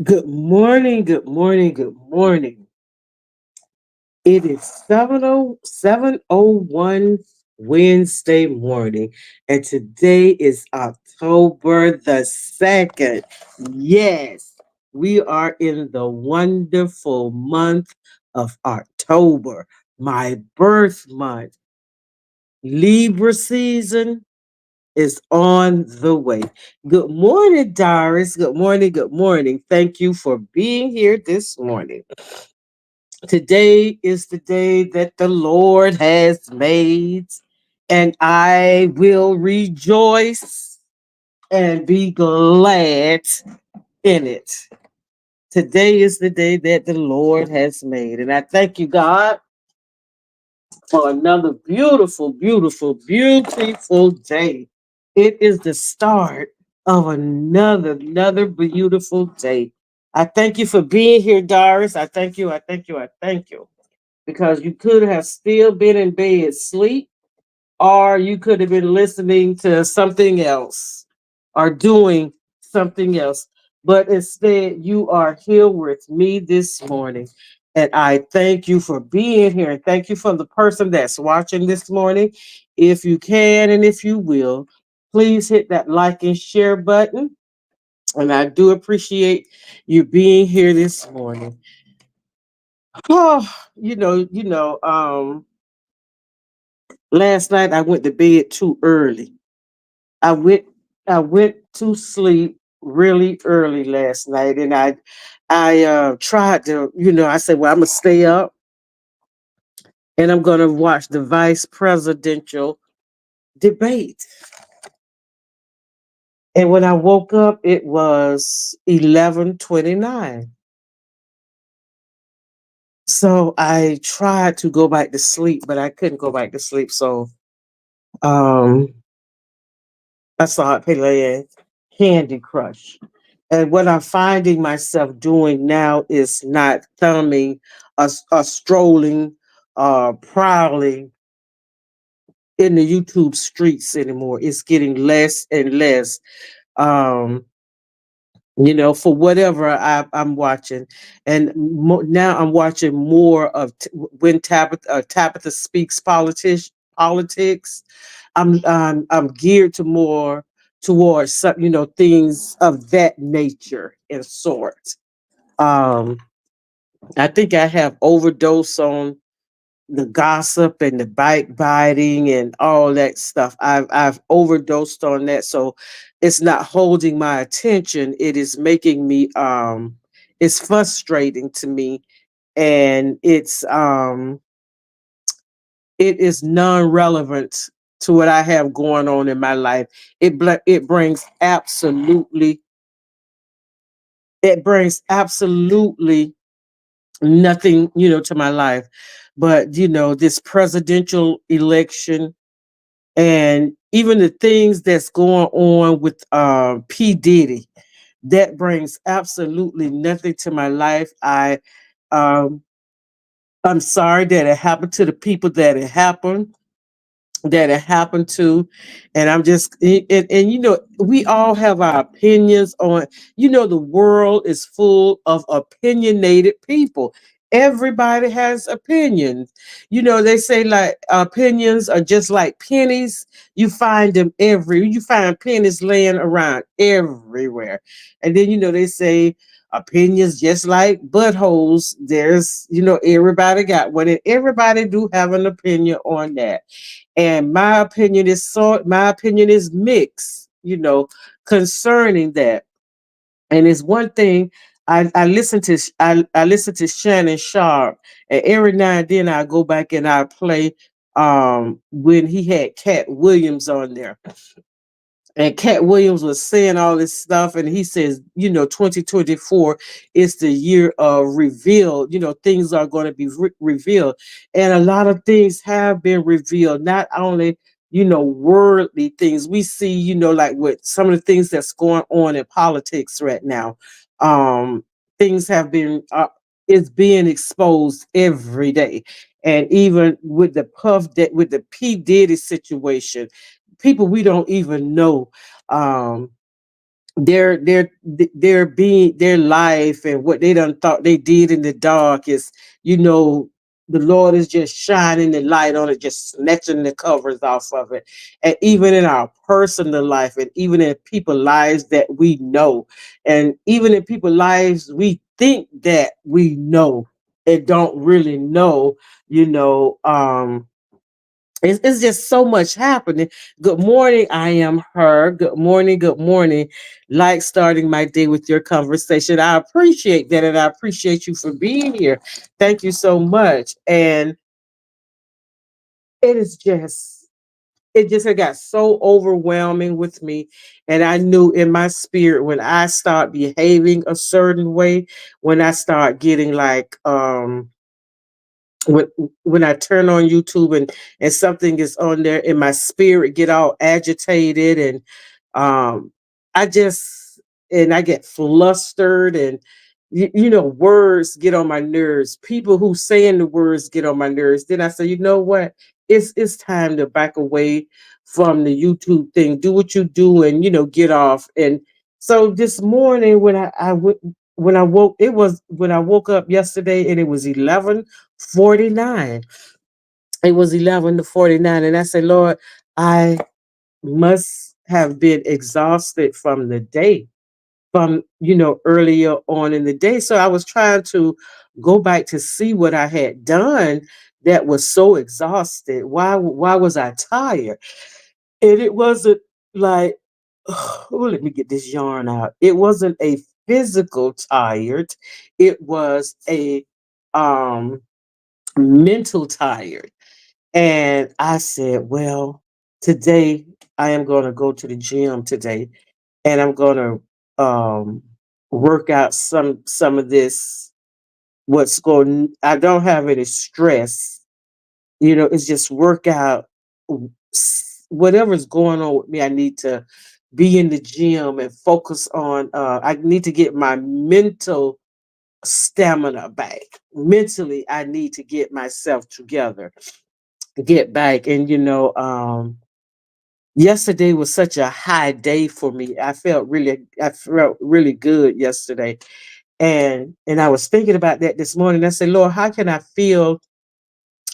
Good morning, good morning, good morning. It is 7:01 Wednesday morning, and today is October the 2nd. Yes, we are in the wonderful month of October, my birth month. Libra season is on the way. Good morning, Doris. Good morning, good morning. Thank you for being here this morning. Today is the day that the Lord has made, and I will rejoice and be glad in it. Today is the day that the Lord has made, and I thank you, God, for another beautiful, beautiful, beautiful day. It is the start of another beautiful day. I thank you for being here, Doris. I thank you. I thank you. I thank you. Because you could have still been in bed sleep, or you could have been listening to something else or doing something else. But instead, you are here with me this morning. And I thank you for being here. And thank you for the person that's watching this morning. If you can and if you will, please hit that like and share button. And I do appreciate you being here this morning. Oh, last night I went to bed too early. I went I went to sleep really early last night, and I tried to, I said, well, I'm gonna stay up and I'm gonna watch the vice presidential debate. And when I woke up, it was 11:29. So I tried to go back to sleep, but I couldn't go back to sleep. So um I started playing Candy Crush. And what I'm finding myself doing now is not thumbing or strolling, prowling in the YouTube streets anymore. It's getting less and less, um, for whatever I'm watching. And now I'm watching more of when Tabitha speaks politics. I'm geared to more towards some, things of that nature and sort. Um, I think I have overdosed on the gossip and the backbiting and all that stuff. I've overdosed on that, so it's not holding my attention. It is making me it's frustrating to me, and it is non-relevant to what I have going on in my life. It brings absolutely nothing, to my life. But this presidential election and even the things that's going on with P. Diddy, that brings absolutely nothing to my life. Um I'm sorry that it happened to the people that it happened to. And I'm just and we all have our opinions on, the world is full of opinionated people. Everybody has opinions. They say like opinions are just like pennies. You find pennies laying around everywhere. And then they say opinions just like buttholes. There's, everybody got one, and everybody do have an opinion on that. And my opinion is mixed, concerning that. And it's one thing. I listen to Shannon Sharp, and every now and then I go back and I play when he had Cat Williams on there. And Cat Williams was saying all this stuff, and he says, 2024 is the year of reveal. Things are going to be revealed, and a lot of things have been revealed. Not only worldly things we see, like with some of the things that's going on in politics right now. Um, things have been it's being exposed every day, and even with with the P Diddy situation, people we don't even know. Um, their life and what they done thought they did in the dark is, you know, the Lord is just shining the light on it, just snatching the covers off of it. And even in our personal life, and even in people lives that we know, and even in people lives we think that we know and don't really know, you know. It's just so much happening. Good morning, I am her. Good morning, good morning. Like starting my day with your conversation. I appreciate that, and I appreciate you for being here. Thank you so much. And it is just, it just had got so overwhelming with me. And I knew in my spirit when I start behaving a certain way, when I start getting like when when I turn on YouTube and something is on there and my spirit get all agitated and um I just and I get flustered and you know, words get on my nerves. People who saying the words get on my nerves. Then I say, you know what? It's time to back away from the YouTube thing. Do what you do and you know, get off. And so this morning when I woke, it was when I woke up yesterday and it was 11:49. It was 11 to 49. And I said, Lord, I must have been exhausted from the day, from, you know, earlier on in the day. So I was trying to go back to see what I had done that was so exhausted. Why was I tired? And it wasn't like, oh, let me get this yarn out. It wasn't a physical tired. It was a um mental tired. And I said, well, today I am going to go to the gym today and I'm going to work out some of this what's going I don't have any stress. You know, it's just work out whatever's going on with me. I need to be in the gym and focus on I need to get my mental stamina back. Mentally, I need to get myself together, get back. And you know, yesterday was such a high day for me. I felt really good yesterday. And I was thinking about that this morning. I said, Lord, how can I feel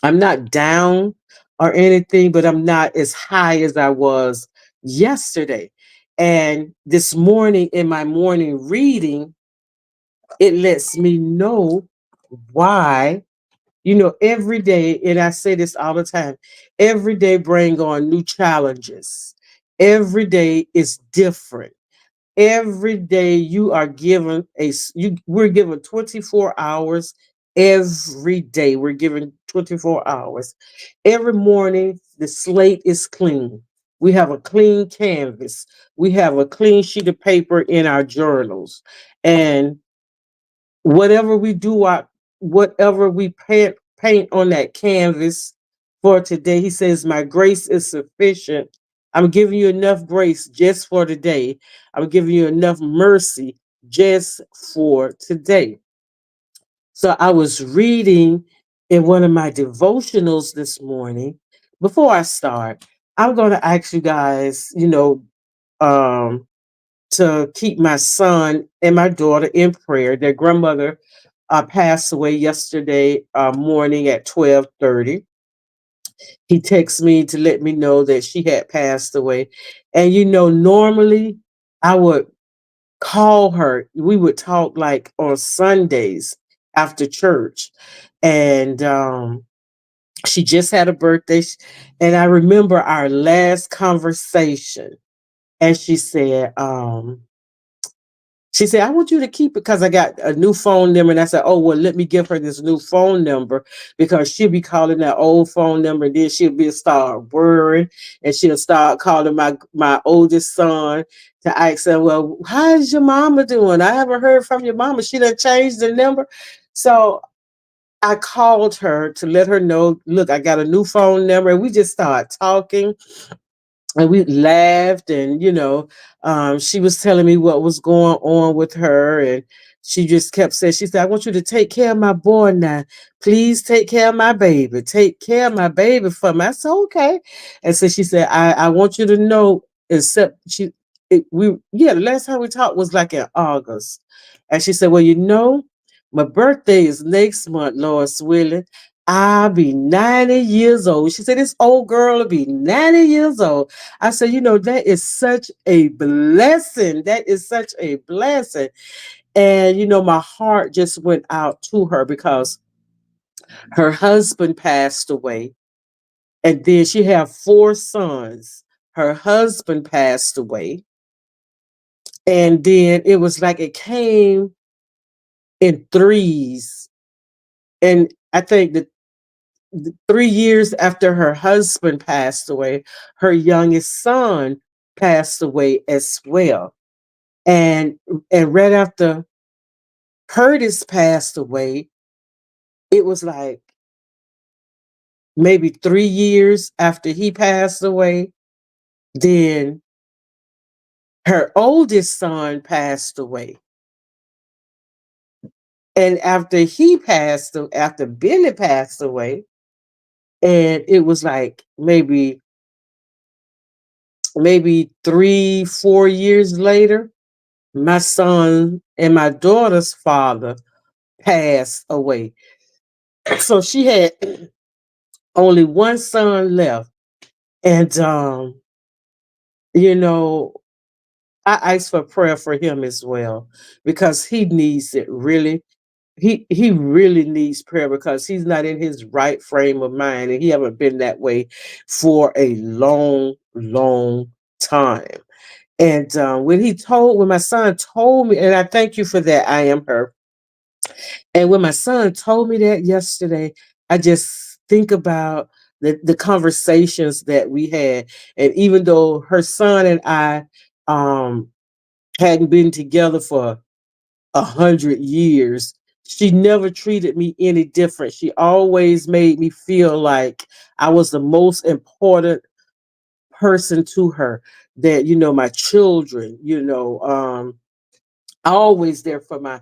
I'm not down or anything, but I'm not as high as I was yesterday. And this morning in my morning reading, it lets me know why, you know, every day, and I say this all the time, every day bring on new challenges. Every day is different. Every day you are given we're given 24 hours every day. We're given 24 hours. Every morning the slate is clean. We have a clean canvas. We have a clean sheet of paper in our journals. And whatever we do whatever we paint on that canvas for today, he says, my grace is sufficient. I'm giving you enough grace just for today. I'm giving you enough mercy just for today. So I was reading in one of my devotionals this morning. Before I start, I'm going to ask you guys, you know, um to keep my son and my daughter in prayer. Their grandmother passed away yesterday morning at 12:30. He texted me to let me know that she had passed away. And you know, normally I would call her. We would talk like on Sundays after church. And she just had a birthday. And I remember our last conversation. And she said, I want you to keep it because I got a new phone number. And I said, oh, well, let me give her this new phone number because she'll be calling that old phone number. And then she'll be start worrying and she'll start calling my oldest son to ask her, well, how's your mama doing? I haven't heard from your mama. She done changed the number. So I called her to let her know, look, I got a new phone number. And we just started talking and we laughed and you know she was telling me what was going on with her and she just kept saying she said I want you to take care of my boy now, please take care of my baby, take care of my baby for me. I said okay. And so she said I want you to know, except she the last time we talked was like in August. And she said, well, my birthday is next month, Lois willing. I'll be 90 years old. She said, this old girl will be 90 years old. I said, that is such a blessing. That is such a blessing. And, my heart just went out to her because her husband passed away. And then she had four sons. Her husband passed away. And then it was like it came in threes. And I think that 3 years after her husband passed away, her youngest son passed away as well. And right after Curtis passed away, it was like maybe 3 years after he passed away, then her oldest son passed away. And after Billy passed away, and it was like maybe 3, 4 years later, my son and my daughter's father passed away. So she had only one son left. And you know, I asked for prayer for him as well because he needs it really. He really needs prayer because he's not in his right frame of mind, and he haven't been that way for a long, long time. And when my son told me, and I thank you for that, I am her. And when my son told me that yesterday, I just think about the conversations that we had. And even though her son and I um, hadn't been together for 100 years, she never treated me any different. She always made me feel like I was the most important person to her. That my children, always there for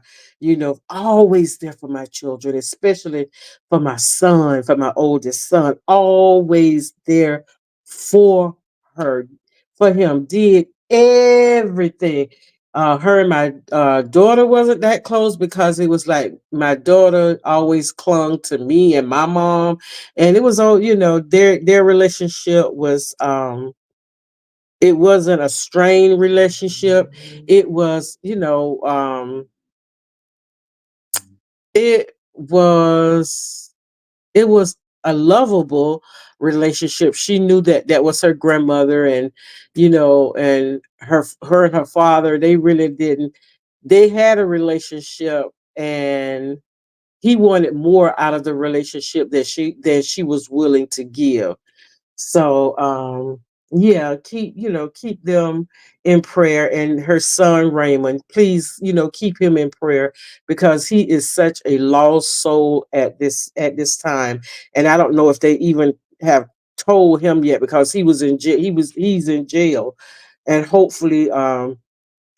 always there for my children, especially for my oldest son, always there for her, for him, did everything. Her and my daughter wasn't that close because it was like my daughter always clung to me and my mom, and it was all their relationship was it wasn't a strained relationship. It was, it was it was a lovable relationship. She knew that that was her grandmother, and and her and her father, they really didn't. They had a relationship, and he wanted more out of the relationship that she was willing to give. So yeah, keep them in prayer, and her son Raymond, please, keep him in prayer because he is such a lost soul at this time. And I don't know if they even have told him yet because he was in jail. He's in jail. And hopefully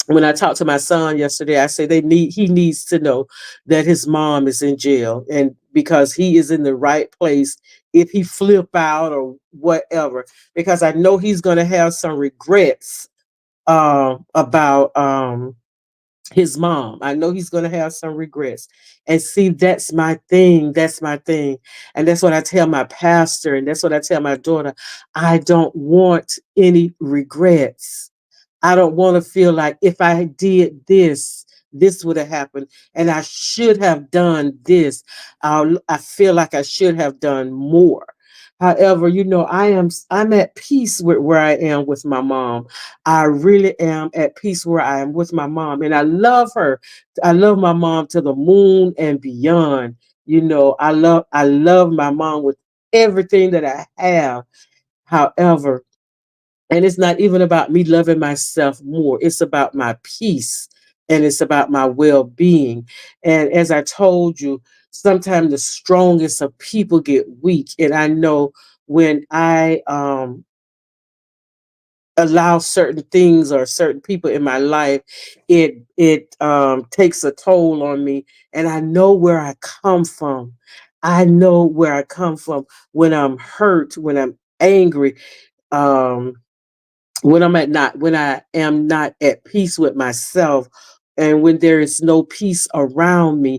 when I talked to my son yesterday, I said he needs to know that his mom is in jail, and because he is in the right place if he flip out or whatever, because I know he's going to have some regrets about his mom. I know he's going to have some regrets. And see, that's my thing. That's my thing. And that's what I tell my pastor, and that's what I tell my daughter. I don't want any regrets. I don't want to feel like if I did this, this would have happened, and I should have done this. I feel like I should have done more. However, I'm at peace with where I am with my mom. I really am at peace where I am with my mom, and I love her. I love my mom to the moon and beyond. I love my mom with everything that I have. However, and it's not even about me loving myself more. It's about my peace, and it's about my well being. And as I told you, sometimes the strongest of people get weak. And I know when I allow certain things or certain people in my life, it takes a toll on me. And I know where I come from. I know where I come from when I'm hurt, when I'm angry. Um, when I am not at peace with myself, and when there is no peace around me,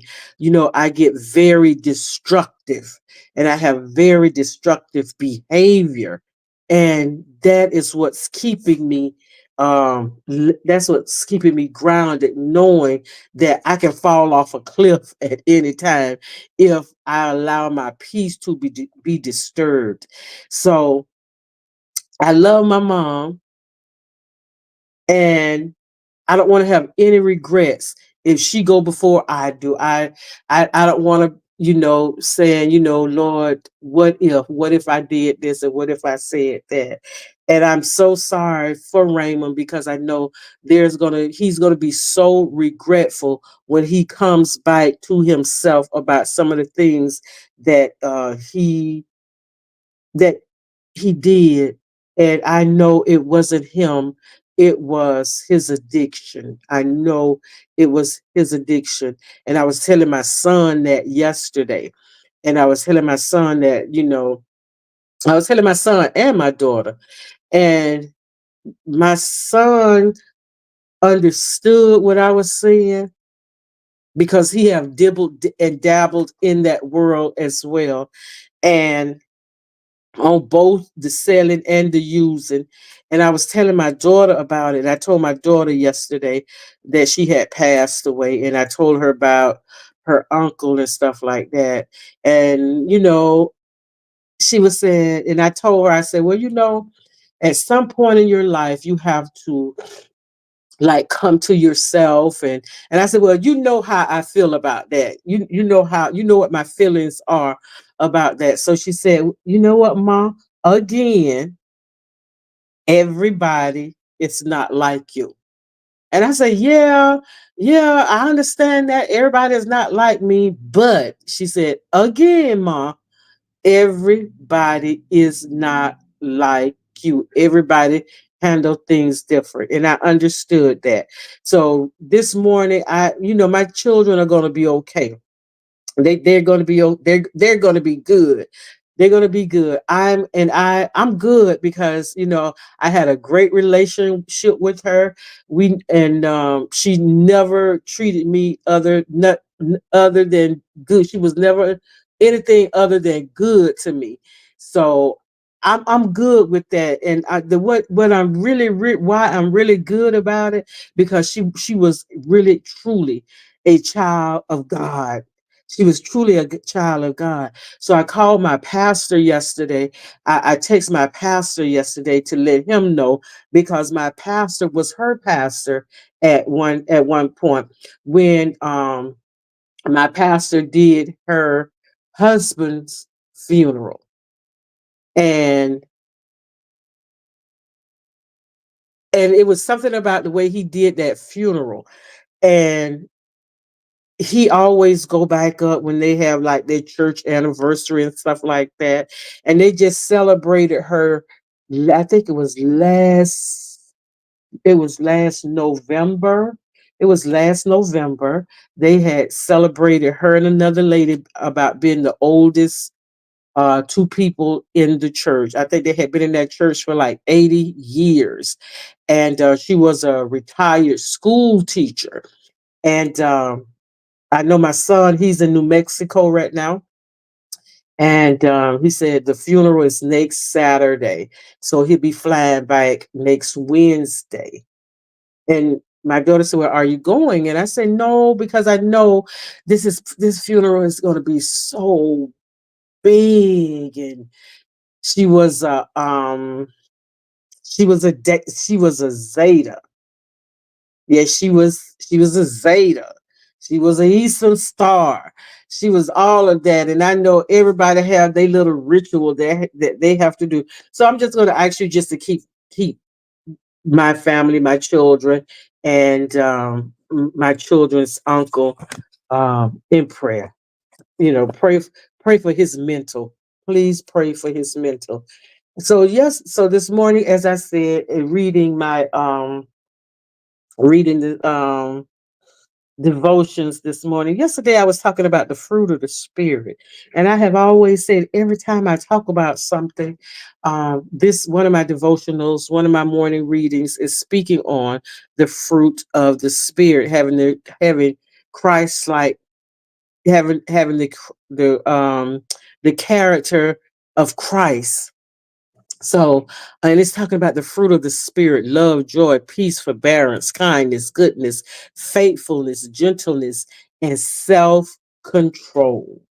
I get very destructive, and I have very destructive behavior. And that is what's keeping me that's what's keeping me grounded, knowing that I can fall off a cliff at any time if I allow my peace to be disturbed. So I love my mom, and I don't want to have any regrets if she go before I do. I don't want to, saying, Lord, what if I did this, and what if I said that? And I'm so sorry for Raymond, because I know he's gonna be so regretful when he comes back to himself about some of the things that that he did. And I know it wasn't him, it was his addiction. I know it was his addiction. And I was telling my son that yesterday. And I was telling my son that, I was telling my son and my daughter. And my son understood what I was saying, because he have dibbled and dabbled in that world as well. And on both the selling and the using. And I was telling my daughter about it. I told my daughter yesterday that she had passed away, and I told her about her uncle and stuff like that. And, she was saying, and I told her, I said, well, at some point in your life, you have to like come to yourself. And I said, well, you know how I feel about that. You know what my feelings are about that. So she said, you know what, Mom? Again, everybody is not like you. And I said, yeah, I understand that everybody is not like me. But she said, again, Mom, everybody is not like you. Everybody handle things different. And I understood that. So this morning, my children are going to be okay. They're going to be they're going to be good. They're going to be good. I'm good, because I had a great relationship with her. She never treated me other than good. She was never anything other than good to me. So I'm good with that. And what I'm why I'm really good about it, because she was really truly a child of God. She was truly a good child of God. So I called my pastor yesterday. I texted my pastor yesterday to let him know, because my pastor was her pastor at one point, when my pastor did her husband's funeral. And it was something about the way he did that funeral. And he always go back up when they have like their church anniversary and stuff like that. And they just celebrated her. I think it was last November. It was last November. They had celebrated her and another lady about being the oldest two people in the church. I think they had been in that church for like 80 years. And she was a retired school teacher. And I know my son, he's in New Mexico right now. And he said the funeral is next Saturday. So he'll be flying back next Wednesday. And my daughter said, well, are you going? And I said, no, because I know this funeral is going to be so big. And she was she was a Zeta. Yeah, she was a Zeta. She was a Eastern Star. She was all of that. And I know everybody have their little ritual that they have to do. So I'm just gonna ask you just to keep my family, my children, and my children's uncle in prayer. Pray for his mental. Please pray for his mental. So yes, so this morning, as I said, reading the devotions this morning. Yesterday, I was talking about the fruit of the Spirit. And I have always said every time I talk about something, this one of my devotionals, one of my morning readings is speaking on the fruit of the Spirit, having Christ like having the character of Christ. So, and it's talking about the fruit of the Spirit: love, joy, peace, forbearance, kindness, goodness, faithfulness, gentleness, and self control.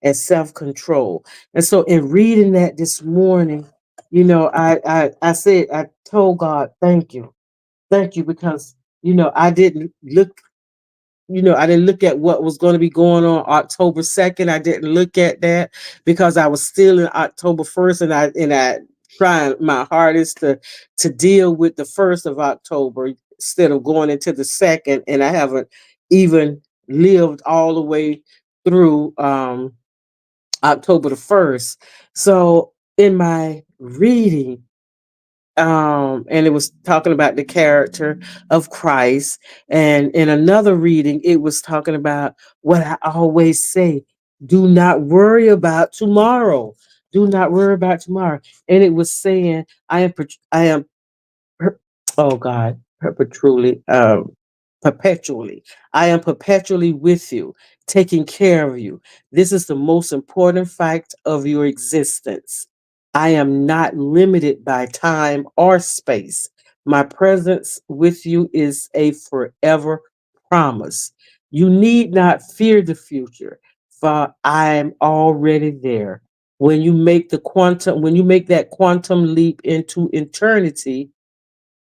And self control. And so, in reading that this morning, I told God, thank you, because I didn't look I didn't look at what was going to be going on October 2nd. I didn't look at that because I was still in October 1st, and I trying my hardest to deal with the 1st of October instead of going into the 2nd, and I haven't even lived all the way through October the 1st. So in my reading, and it was talking about the character of Christ. And in another reading, it was talking about what I always say: do not worry about tomorrow. Do not worry about tomorrow. And it was saying, I am per- oh God, perpetually. I am perpetually with you, taking care of you. This is the most important fact of your existence. I am not limited by time or space. My presence with you is a forever promise. You need not fear the future, for I am already there. When you make that quantum leap into eternity,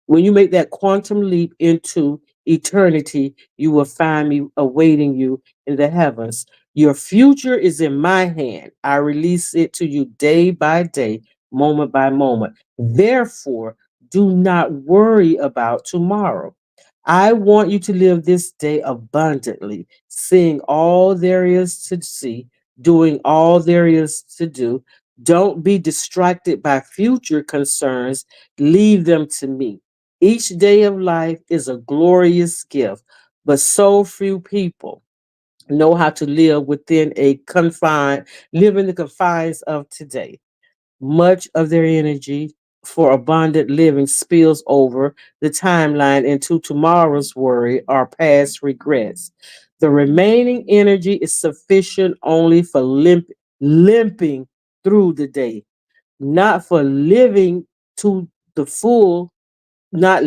when you make that quantum leap into eternity, you will find me awaiting you in the heavens. Your future is in my hand. I release it to you day by day, moment by moment. Therefore, do not worry about tomorrow. I want you to live this day abundantly, seeing all there is to see, doing all there is to do. Don't be distracted by future concerns. Leave them to me. Each day of life is a glorious gift, but so few people know how to live in the confines of today. Much of their energy for abundant living spills over the timeline into tomorrow's worry or past regrets. The remaining energy is sufficient only for limping through the day, not for living to the full, not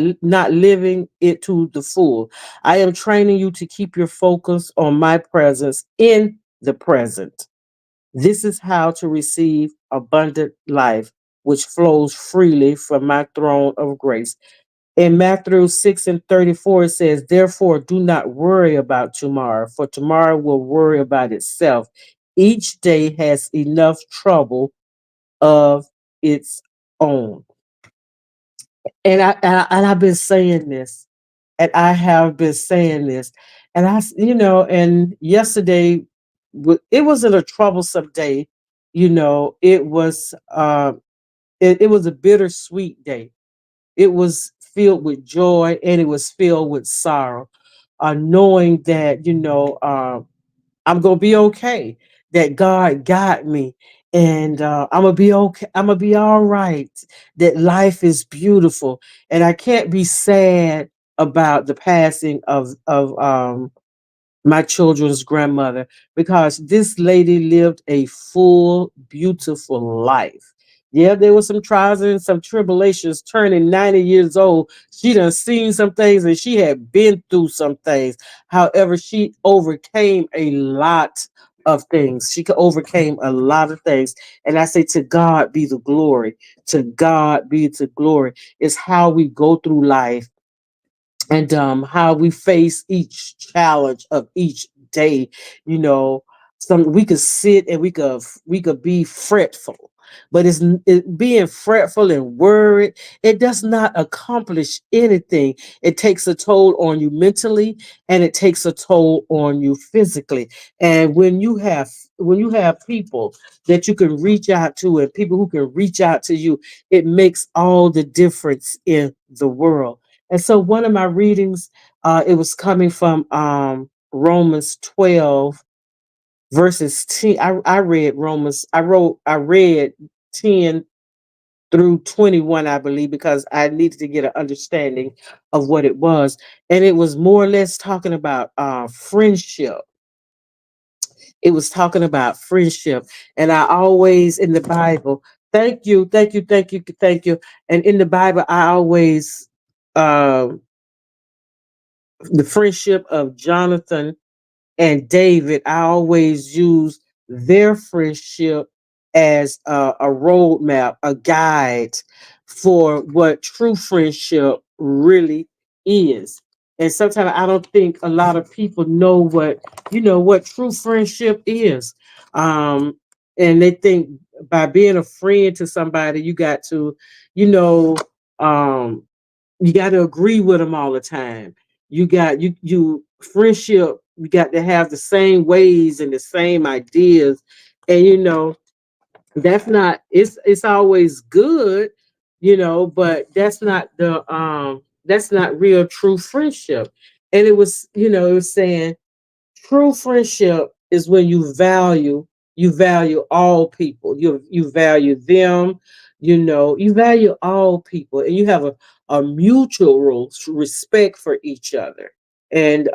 living it to the full. I am training you to keep your focus on my presence in the present. This is how to receive abundant life, which flows freely from my throne of grace. In Matthew 6 and 34, it says, therefore, do not worry about tomorrow, for tomorrow will worry about itself. Each day has enough trouble of its own. And I've been saying this, and I have been saying this, and and yesterday, it wasn't a troublesome day. It was a bittersweet day. It was filled with joy, and it was filled with sorrow, knowing that I'm gonna be okay. That God got me, and I'm gonna be okay. I'm gonna be all right. That life is beautiful, and I can't be sad about the passing of my children's grandmother, because this lady lived a full, beautiful life. Yeah, there was some trials and some tribulations. Turning 90 years old, she done seen some things and she had been through some things. However, she overcame a lot of things. She overcame a lot of things. And I say, to God be the glory. To God be the glory. It's how we go through life, and how we face each challenge of each day. you know we could sit and we could be fretful, but being fretful and worried, it does not accomplish anything. It takes a toll on you mentally, and it takes a toll on you physically. And when you have people that you can reach out to, and people who can reach out to you, it makes all the difference in the world. And so one of my readings, it was coming from Romans 12 verses 10. I read I read 10 through 21, I believe, because I needed to get an understanding of what it was. And it was more or less talking about friendship. It was talking about friendship. And I always in the Bible, thank you, thank you, thank you, thank you. And in the Bible, I always um the friendship of Jonathan and David, I always use their friendship as a roadmap, a guide for what true friendship really is. And sometimes I don't think a lot of people know what true friendship is. Um, and they think by being a friend to somebody, you know, um, you got to agree with them all the time. You friendship. You got to have the same ways and the same ideas, and that's not. It's always good, but that's not real true friendship. And it was saying true friendship is when you value all people. You value them, you value all people, and you have a mutual respect for each other. And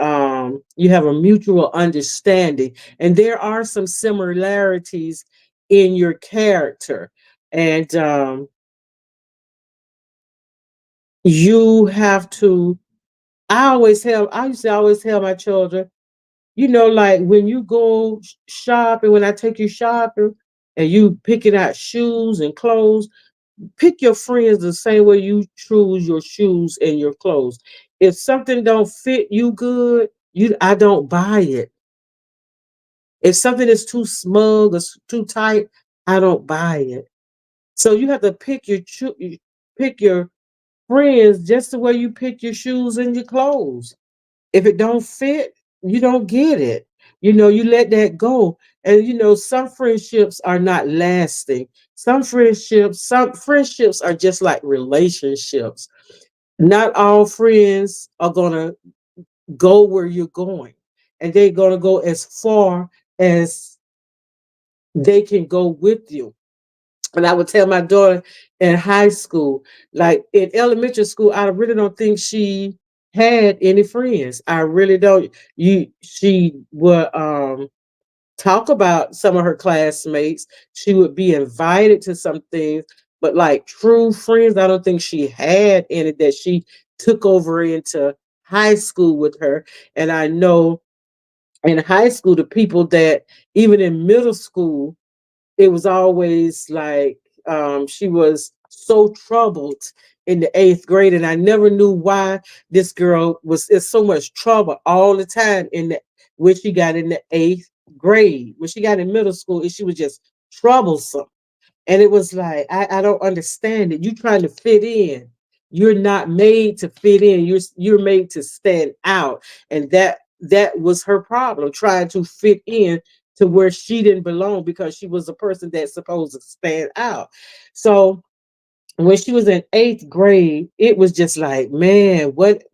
you have a mutual understanding. And there are some similarities in your character. And you have to I used to always tell my children, like when you go shopping, when I take you shopping and you picking out shoes and clothes, pick your friends the same way you choose your shoes and your clothes. If something don't fit you good, I don't buy it. If something is too smug or too tight, I don't buy it. So you have to pick your friends just the way you pick your shoes and your clothes. If it don't fit, you don't get it. You let that go. And some friendships are not lasting. Some friendships are just like relationships. Not all friends are gonna go where you're going. And they're gonna go as far as they can go with you. And I would tell my daughter in high school, like in elementary school, I really don't think she had any friends. I really don't. She would talk about some of her classmates. She would be invited to some things, but like true friends, I don't think she had any that she took over into high school with her. And I know in high school, the people that even in middle school it was always like she was so troubled in the eighth grade, and I never knew why this girl was in so much trouble all the time when she got in the eighth grade. When she got in middle school, she was just troublesome. And it was like, I don't understand it. You trying to fit in. You're not made to fit in. You're made to stand out. And that was her problem, trying to fit in to where she didn't belong because she was a person that's supposed to stand out. So when she was in eighth grade, it was just like, man, what's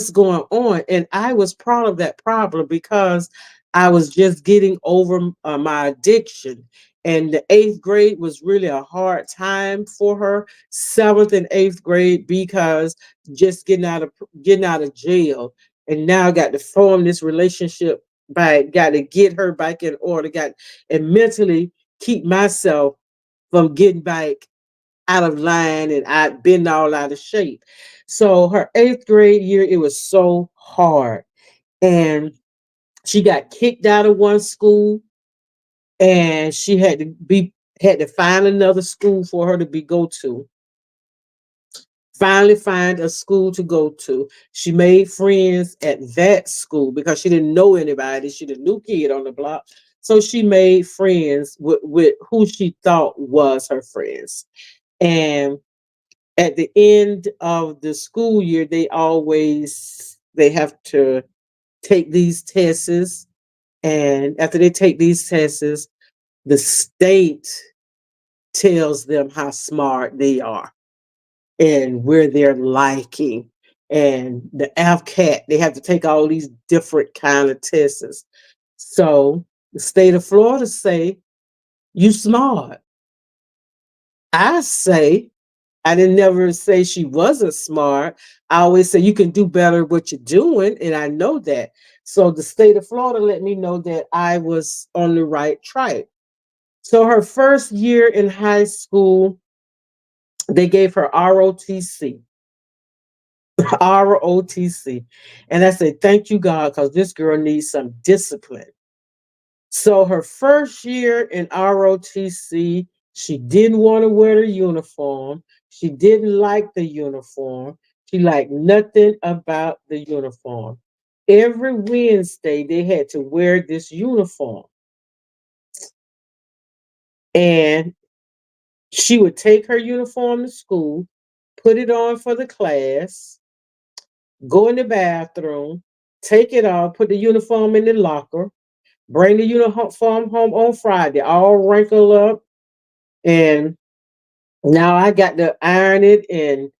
going on. And I was proud of that problem because I was just getting over my addiction. And the eighth grade was really a hard time for her, seventh and eighth grade, because just getting out of jail, and now I got to form this relationship, got to get her back in order, got and mentally keep myself from getting back out of line, and I'd been all out of shape. So her eighth grade year, it was so hard. And she got kicked out of one school, and she had to find another school for her to go to. Finally find a school to go to. She made friends at that school because she didn't know anybody. She the new kid on the block. So she made friends with who she thought was her friends. And at the end of the school year, they have to take these tests, and after they take these tests, the state tells them how smart they are and where they're liking. and the AFCAT. They have to take all these different kind of tests. So the state of Florida say you smart. I say I didn't never say she wasn't smart. I always say you can do better what you're doing, and I know that. So the state of Florida let me know that I was on the right track. So her first year in high school, they gave her ROTC. ROTC. And I said, thank you, God, because this girl needs some discipline. So her first year in ROTC, she didn't want to wear the uniform. She didn't like the uniform. She liked nothing about the uniform. Every Wednesday, they had to wear this uniform. And she would take her uniform to school, put it on for the class, go in the bathroom, take it off, put the uniform in the locker, bring the uniform home on Friday, all wrinkled up. And now I got to iron it and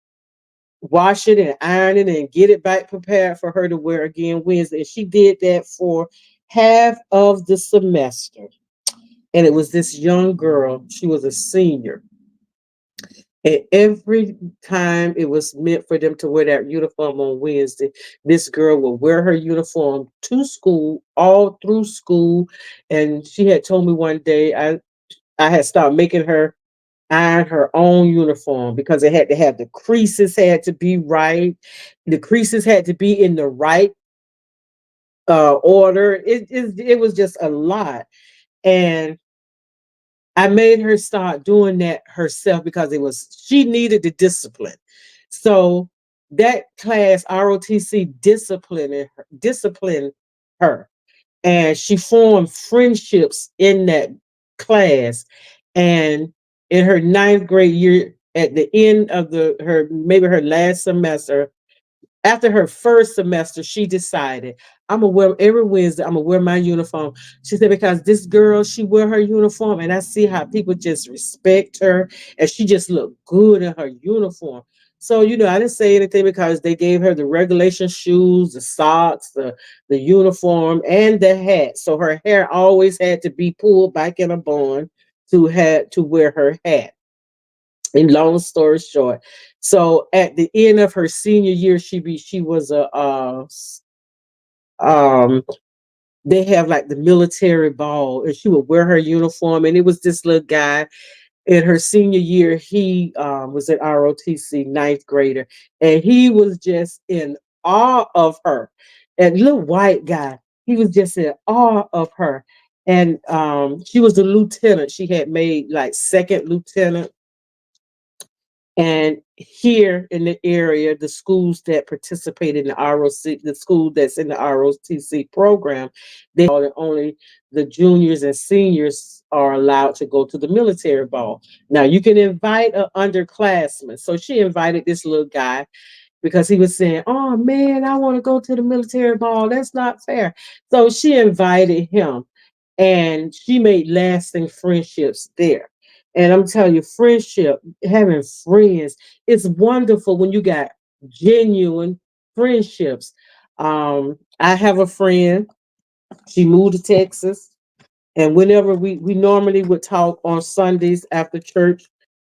wash it and iron it and get it back prepared for her to wear again Wednesday. And she did that for half of the semester. And it was this young girl, she was a senior. And every time it was meant for them to wear that uniform on Wednesday, this girl would wear her uniform to school, all through school. And she had told me one day I had started making her iron her own uniform because it had to have the creases had to be right. The creases had to be in the right order. It was just a lot. And I made her start doing that herself because it was she needed the discipline. So that class ROTC disciplined her, and she formed friendships in that class. And in her ninth grade year, at the end of the her maybe her last semester, after her first semester, she decided, I'm gonna wear every Wednesday, I'm gonna wear my uniform. She said, because this girl, she wear her uniform, and I see how people just respect her, and she just looked good in her uniform. So, I didn't say anything because they gave her the regulation shoes, the socks, the uniform, and the hat. So her hair always had to be pulled back in a bun to wear her hat. And long story short, so at the end of her senior year, she was a um they have like the military ball, and she would wear her uniform, and it was this little guy in her senior year. He was at ROTC, ninth grader, and he was just in awe of her. And little white guy, he was just in awe of her. And she was a lieutenant. She had made like second lieutenant. And here in the area, the schools that participate in the ROC, the school that's in the ROTC program, they all only the juniors and seniors are allowed to go to the military ball. Now you can invite an underclassman. So she invited this little guy because he was saying, "Oh man, I want to go to the military ball. That's not fair." So she invited him, and she made lasting friendships there. And I'm telling you, friendship, having friends, it's wonderful when you got genuine friendships. I have a friend. She moved to Texas, and whenever we normally would talk on Sundays after church,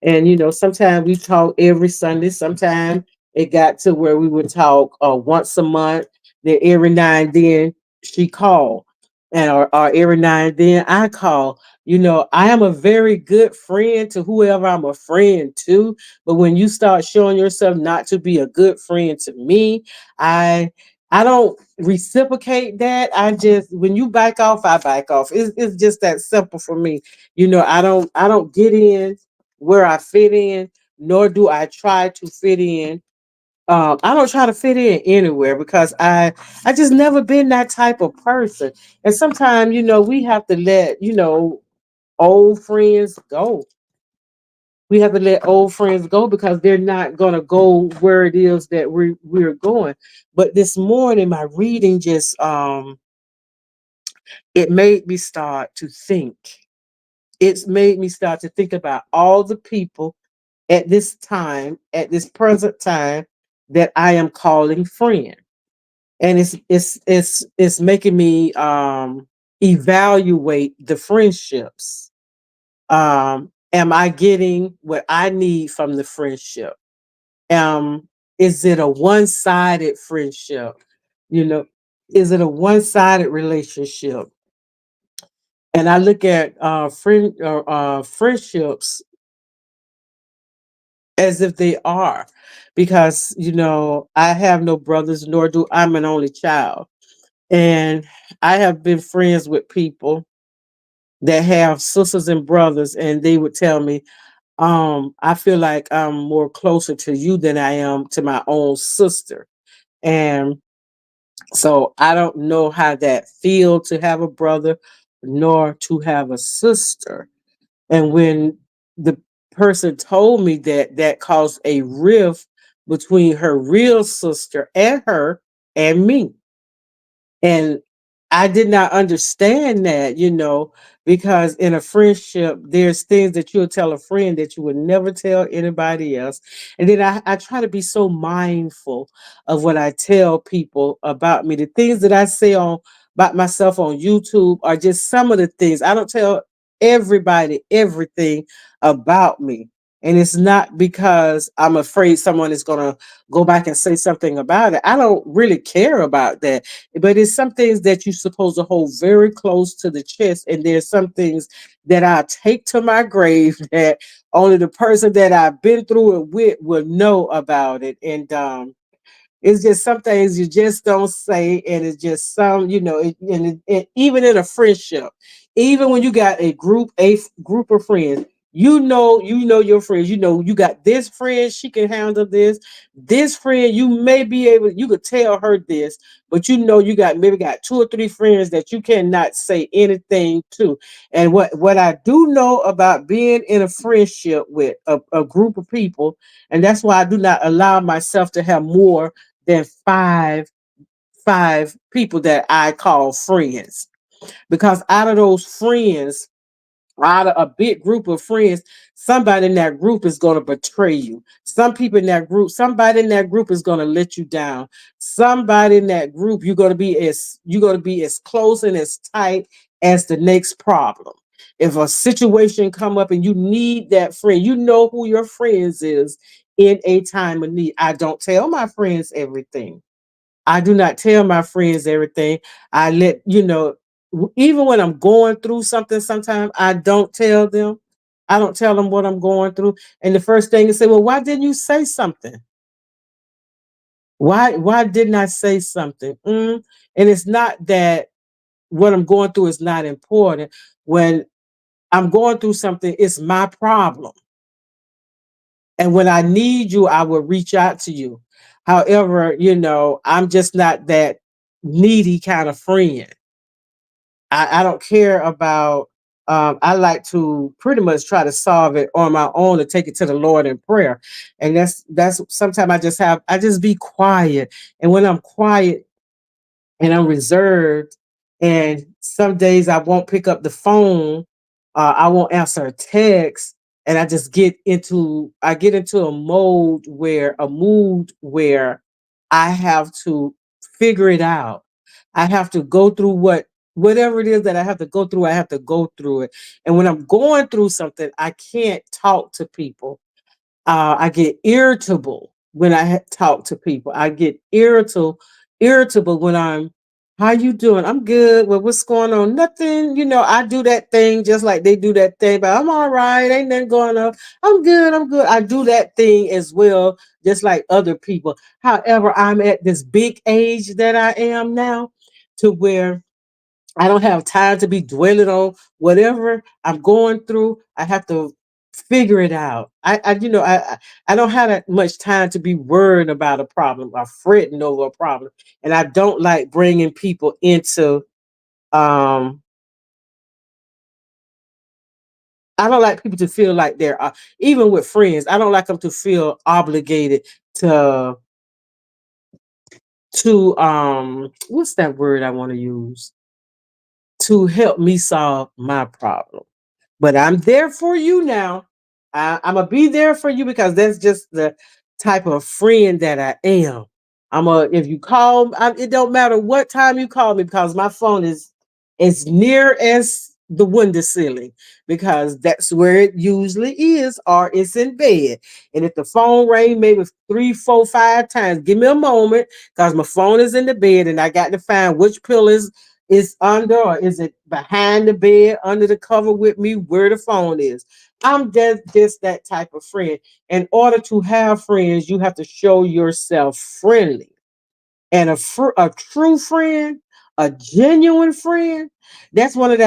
and sometimes we talk every Sunday. Sometimes it got to where we would talk once a month. Then every now and then she called, and or every now and then I call. I am a very good friend to whoever I'm a friend to. But when you start showing yourself not to be a good friend to me, I I don't reciprocate that. I just when you back off, I back off. It's just that simple for me. I don't get in where I fit in, nor do I try to fit in. I don't try to fit in anywhere because I just never been that type of person. And sometimes, we have to let, old friends go. We have to let old friends go because they're not gonna go where it is that we're going. But this morning, my reading just it made me start to think. It's made me start to think about all the people at this time, at this present time, that I am calling friend. And it's making me evaluate the friendships. Am I getting what I need from the friendship? Is it a one-sided friendship? You know, is it a one-sided relationship? And I look at friendships as if they are, because I have no brothers, nor do I'm an only child, and I have been friends with people that have sisters and brothers, and they would tell me, I feel like I'm more closer to you than I am to my own sister. And so I don't know how that feel to have a brother nor to have a sister. And when the person told me that, that caused a rift between her real sister and her and me. And I did not understand that, because in a friendship, there's things that you'll tell a friend that you would never tell anybody else. And then I try to be so mindful of what I tell people about me. The things that I say on about myself on YouTube are just some of the things. I don't tell everybody everything about me. And it's not because I'm afraid someone is going to go back and say something about it. I don't really care about that, but it's some things that you're supposed to hold very close to the chest. And there's some things that I take to my grave that only the person that I've been through it with will know about it. And it's just some things you just don't say, and it's just some, even in a friendship, even when you got a group of friends, you know your friends. You got this friend, she can handle this. This friend, you may be able, you could tell her this, but you got two or three friends that you cannot say anything to. And what I do know about being in a friendship with a group of people, and that's why I do not allow myself to have more than five people that I call friends. Because out of those friends, out of a big group of friends, somebody in that group is going to betray you. Somebody in that group is going to let you down. Somebody in that group, you're going to be as close and as tight as the next problem. If a situation come up and you need that friend, you know who your friends is in a time of need. I don't tell my friends everything. I do not tell my friends everything. I let even when I'm going through something, sometimes I don't tell them. I don't tell them what I'm going through. And the first thing is say, well, why didn't you say something? Why didn't I say something? And it's not that what I'm going through is not important. When I'm going through something, it's my problem. And when I need you, I will reach out to you. However, I'm just not that needy kind of friend. I don't care about. I like to pretty much try to solve it on my own and take it to the Lord in prayer. And that's sometimes I just be quiet. And when I'm quiet, and I'm reserved. And some days I won't pick up the phone. I won't answer a text, and I get into a mood where I have to figure it out. I have to go through whatever it is that I have to go through. I have to go through it. And when I'm going through something, I can't talk to people. I get irritable when I talk to people. I get irritable when how you doing? I'm good. Well, what's going on? Nothing. I do that thing just like they do that thing, but I'm all right. Ain't nothing going on. I'm good. I'm good. I do that thing as well, just like other people. However, I'm at this big age that I am now, to where I don't have time to be dwelling on whatever I'm going through. I have to figure it out. I don't have that much time to be worried about a problem or fretting over a problem. And I don't like bringing people into. Um, I don't like people to feel like they're even with friends. I don't like them to feel obligated to what's that word I want to use, to help me solve my problem. But I'm there for you now. I'm gonna be there for you because that's just the type of friend that I am. If you call, it don't matter what time you call me because my phone is as near as the window ceiling because that's where it usually is, or it's in bed. And if the phone ring maybe three, four, five times, give me a moment because my phone is in the bed and I got to find which pillow is under, or is it behind the bed, under the cover with me, where the phone is. I'm just that type of friend. In order to have friends, you have to show yourself friendly. And a true friend, a genuine friend, that's one of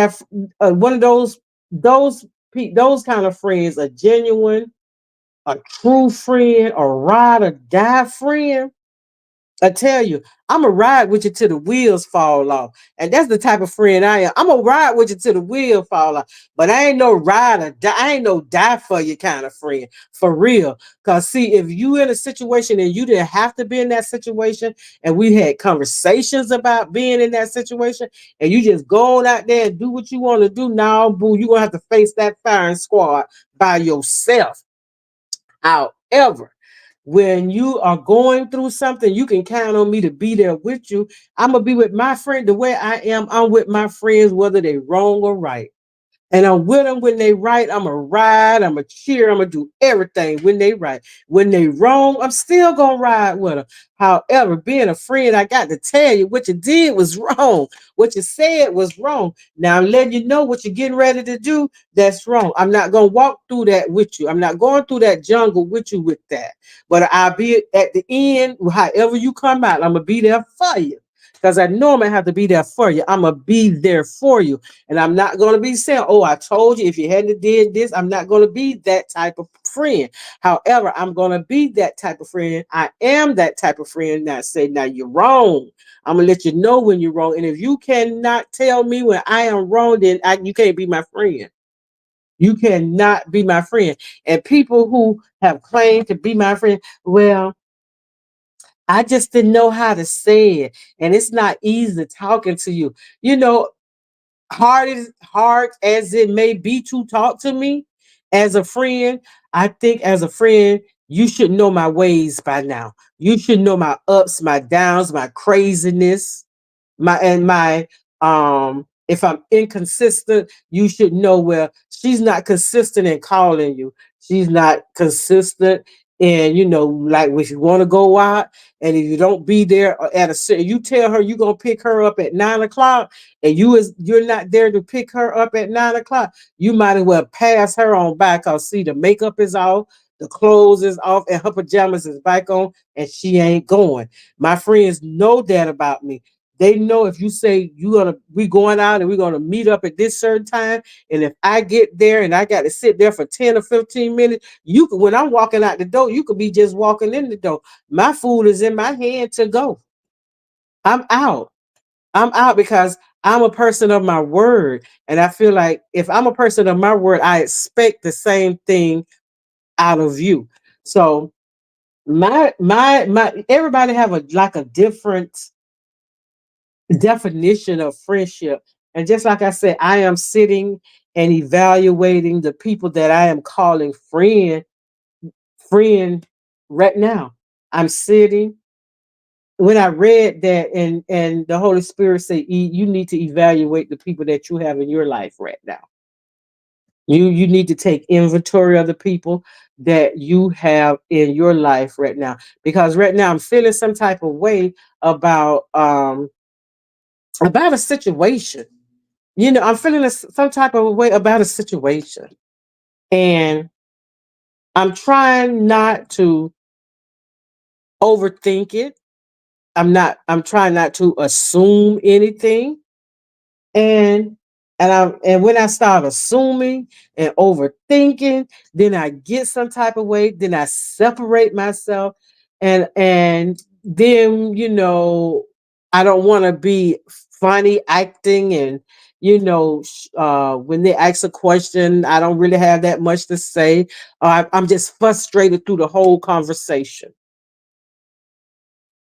those those kind of friends, a genuine, a true friend, a ride or die friend. I tell you, I'm gonna ride with you till the wheels fall off. And that's the type of friend I am. I'm gonna ride with you till the wheel fall off. But I ain't no ride or die. I ain't no die for you kind of friend. For real. Cause see, if you in a situation and you didn't have to be in that situation, and we had conversations about being in that situation, and you just go on out there and do what you want to do, now, boo, you're gonna have to face that firing squad by yourself. However, when you are going through something, you can count on me to be there with you. I'm gonna be with my friend the way I am. I'm with my friends, whether they wrong or right. And I'm with them when they right. I'm a ride. I'm a cheer. I'm gonna do everything when they right. When they wrong, I'm still gonna ride with them. However, being a friend, I got to tell you what you did was wrong. What you said was wrong. Now I'm letting you know what you're getting ready to do. That's wrong. I'm not gonna walk through that with you. I'm not going through that jungle with you with that. But I'll be at the end. However you come out, I'm gonna be there for you. Because I know I'm gonna have to be there for you. I'm gonna be there for you. And I'm not going to be saying, oh, I told you if you hadn't did this, I'm not going to be that type of friend. However, I'm going to be that type of friend. I am that type of friend. Now say, now you're wrong. I'm going to let you know when you're wrong. And if you cannot tell me when I am wrong, then you can't be my friend. You cannot be my friend. And people who have claimed to be my friend, well, I just didn't know how to say it. And it's not easy talking to you. You know, hard as it may be to talk to me as a friend, I think as a friend, you should know my ways by now. You should know my ups, my downs, my craziness, my if I'm inconsistent, you should know where she's not consistent in calling you. She's not consistent and like if you want to go out and if you don't be there at you tell her you're gonna pick her up at 9 o'clock and you're not there to pick her up at 9 o'clock, you might as well pass her on by because see the makeup is off, the clothes is off, and her pajamas is back on, and she ain't going. My friends know that about me. They know if you say we going out and we're gonna meet up at this certain time, and if I get there and I got to sit there for 10 or 15 minutes, you could when I'm walking out the door, you could be just walking in the door. My food is in my hand to go. I'm out. I'm out because I'm a person of my word. And I feel like if I'm a person of my word, I expect the same thing out of you. So my everybody have a different definition of friendship. And just like I said, I am sitting and evaluating the people that I am calling friend right now. I'm sitting when I read that and the Holy Spirit said you need to evaluate the people that you have in your life right now. You need to take inventory of the people that you have in your life right now. Because right now I'm feeling some type of way about a situation. I'm feeling some type of way about a situation. And I'm trying not to overthink it. I'm trying not to assume anything. And and when I start assuming and overthinking, then I get some type of way, then I separate myself and then I don't want to be funny acting and when they ask a question, I don't really have that much to say. I'm just frustrated through the whole conversation.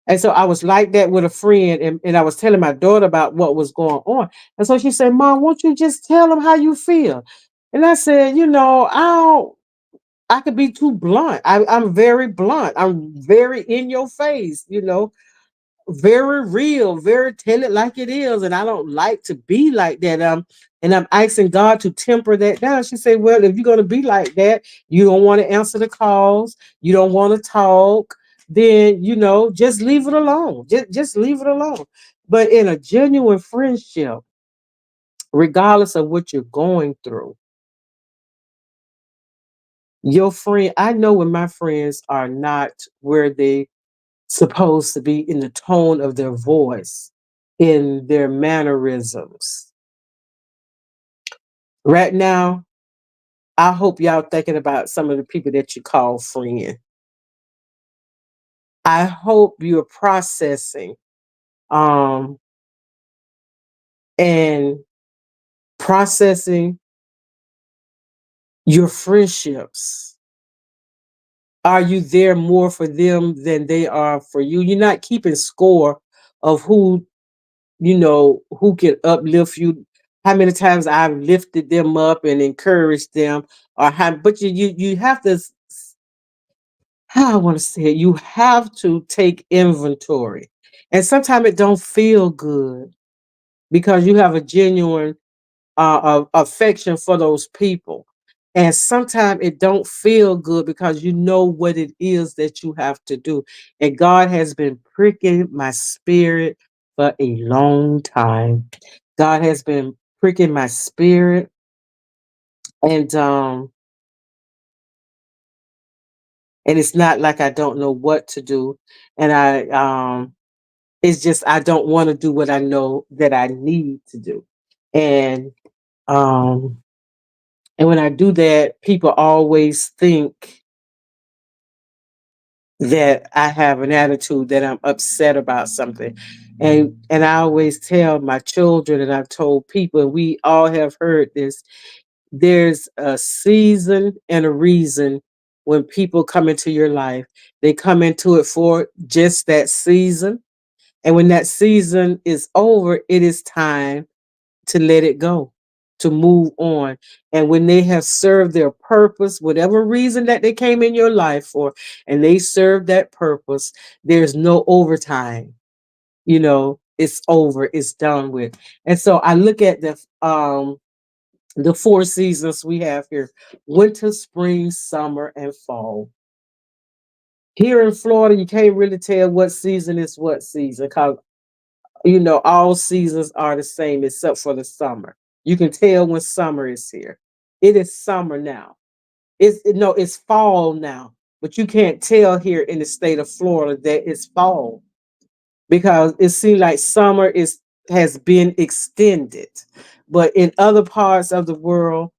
And so I was like that with a friend, and I was telling my daughter about what was going on. And so she said, Mom, won't you just tell them how you feel? And I said, I don't. I could be too blunt. I'm very blunt. I'm very in your face, very real, very tell it like it is. And I don't like to be like that. And I'm asking God to temper that down. She said, well, if you're gonna be like that, you don't want to answer the calls, you don't want to talk, then just leave it alone. Just leave it alone. But in a genuine friendship, regardless of what you're going through, your friend, I know when my friends are not where they supposed to be in the tone of their voice, in their mannerisms. Right now, I hope y'all thinking about some of the people that you call friend. I hope you're processing um and processing your friendships. Are you there more for them than they are for you? You're not keeping score of who can uplift you, how many times I've lifted them up and encouraged them, or how, but you have to, how I want to say it, you have to take inventory. And sometimes it don't feel good because you have a genuine affection for those people. And sometimes it don't feel good because you know what it is that you have to do. And God has been pricking my spirit for a long time. God has been pricking my spirit, and and it's not like I don't know what to do. And it's just I don't want to do what I know that I need to do. And um and when I do that, people always think that I have an attitude that I'm upset about something. And I always tell my children, and I've told people, and we all have heard this, there's a season and a reason when people come into your life. They come into it for just that season. And when that season is over, it is time to let it go, to move on. And when they have served their purpose, whatever reason that they came in your life for, and they served that purpose, there's no overtime. It's over, it's done with. And so I look at the four seasons we have here: winter, spring, summer, and fall. Here in Florida, you can't really tell what season is what season because all seasons are the same except for the summer. You can tell when summer is here. It is summer now. No, it's fall now. But you can't tell here in the state of Florida that it's fall because it seems like summer is has been extended. But in other parts of the world,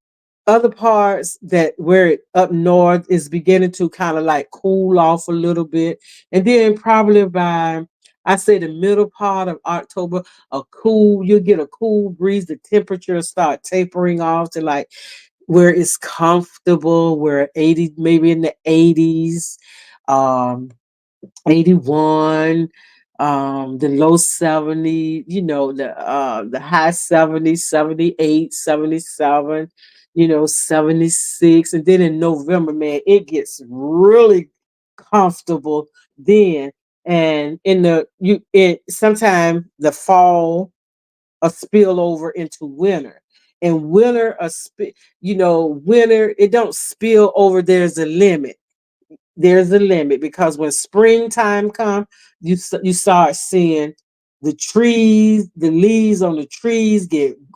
other parts that where it up north is beginning to kind of like cool off a little bit, and then probably by, I say, the middle part of October, you'll get a cool breeze. The temperature start tapering off to like where it's comfortable, where 80, maybe in the 80s, um 81, the low 70, the high 70s, 78, 77, 76. And then in November, man, it gets really comfortable then. And in the you it sometime the fall a spill over into winter. And winter winter, it don't spill over, there's a limit because when springtime comes, you start seeing the leaves on the trees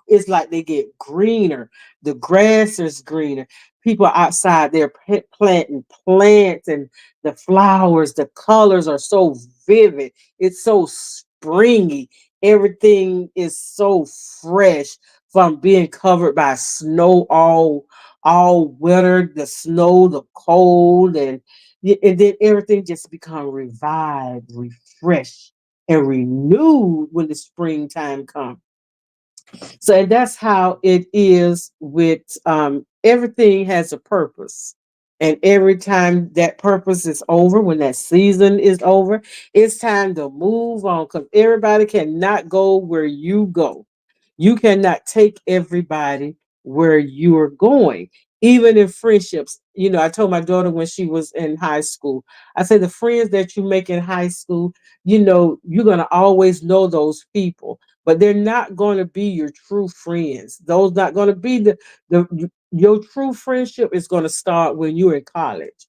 it's like they get greener. The grass is greener. People outside, they're planting plants, and the flowers, the colors are so vivid. It's so springy. Everything is so fresh from being covered by snow all winter, the snow, the cold, and then everything just become revived, refreshed, and renewed when the springtime comes. So, and that's how it is with everything has a purpose. And every time that purpose is over, when that season is over, it's time to move on because everybody cannot go where you go. You cannot take everybody where you are going. Even in friendships, I told my daughter when she was in high school, I said, the friends that you make in high school, you're going to always know those people, but they're not going to be your true friends. Those not going to be your true friendship is going to start when you're in college.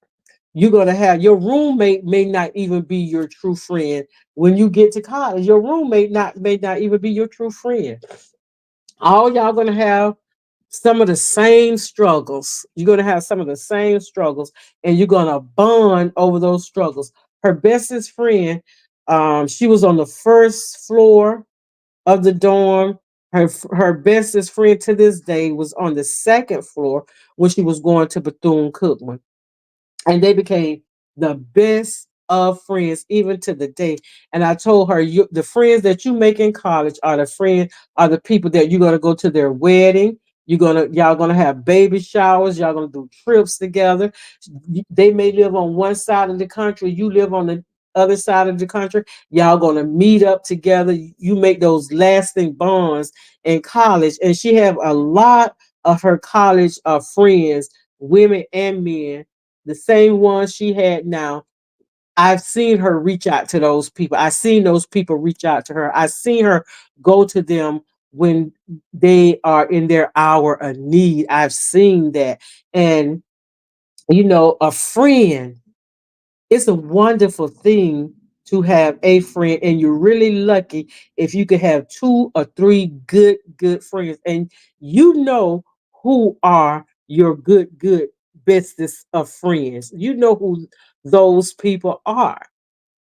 You're going to have your roommate may not even be your true friend when you get to college. Your roommate not may not even be your true friend. All y'all going to have some of the same struggles. You're going to have some of the same struggles, and you're going to bond over those struggles. Her bestest friend, she was on the first floor of the dorm. Her bestest friend to this day was on the second floor when she was going to Bethune Cookman, and they became the best of friends even to the day. And I told her, the friends that you make in college are the people that you're gonna go to their wedding. Y'all gonna have baby showers. Y'all gonna do trips together. They may live on one side of the country. You live on the other side of the country. Y'all gonna meet up together. You make those lasting bonds in college. And she have a lot of her college friends, women and men, the same one she had now. I've seen her reach out to those people. I've seen those people reach out to her. I've seen her go to them when they are in their hour of need. I've seen that. And, a friend, it's a wonderful thing to have a friend, and you're really lucky if you could have two or three good friends, and who are your good bestest of friends. You know who those people are,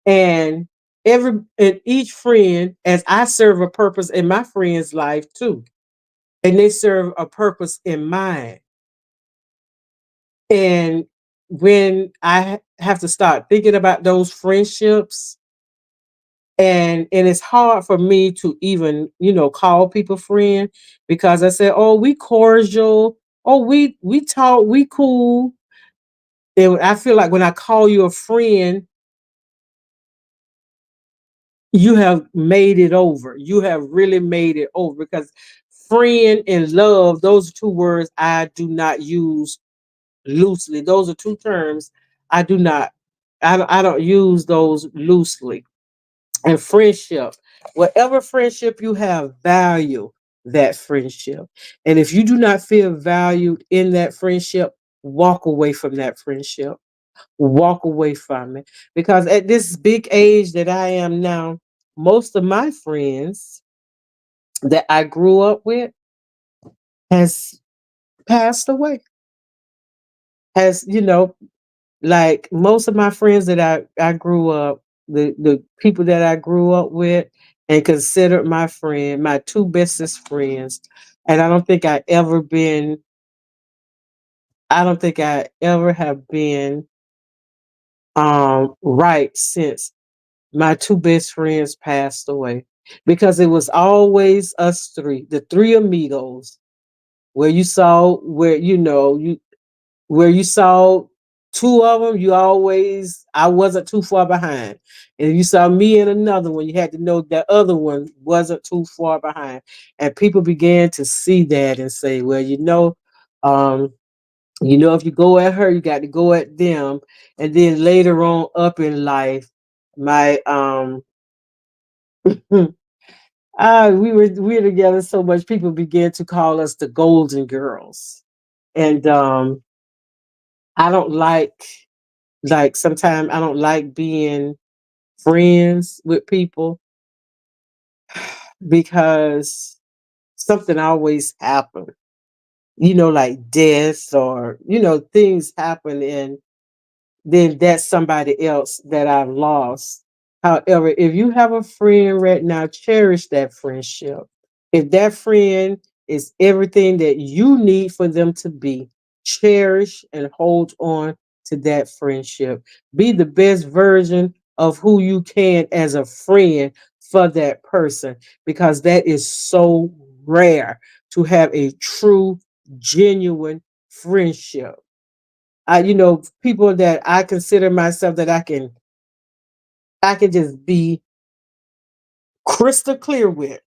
and each friend, as I serve a purpose in my friend's life too, and they serve a purpose in mine. And when I have to start thinking about those friendships, and it's hard for me to even, call people friend, because I say, oh, we cordial, oh, we talk, we cool. And I feel like when I call you a friend, you have made it over. You have really made it over, because friend and love, those are two words I do not use loosely. Those are two terms I do not, I don't use those loosely. And friendship, whatever friendship you have, value that friendship. And if you do not feel valued in that friendship, walk away from that friendship. Walk away from it. Because at this big age that I am now, most of my friends that I grew up with has passed away. Has, like most of my friends that I grew up, the people that I grew up with and considered my friend, my two bestest friends, and I don't think I ever have been right since my two best friends passed away, because it was always us three, the three amigos, where you saw two of them, I wasn't too far behind. And if you saw me in another one, you had to know that other one wasn't too far behind. And people began to see that and say, well, um, if you go at her, you got to go at them. And then later on up in life, my we were together so much, people began to call us the Golden Girls. And I don't like sometimes I don't like being friends with people because something always happen, like deaths, or things happen, and then that's somebody else that I've lost. However, if you have a friend right now, cherish that friendship. If that friend is everything that you need for them to be, cherish and hold on to that friendship. Be the best version of who you can as a friend for that person, because that is so rare to have a true, genuine friendship. People that I consider myself that I can just be crystal clear with,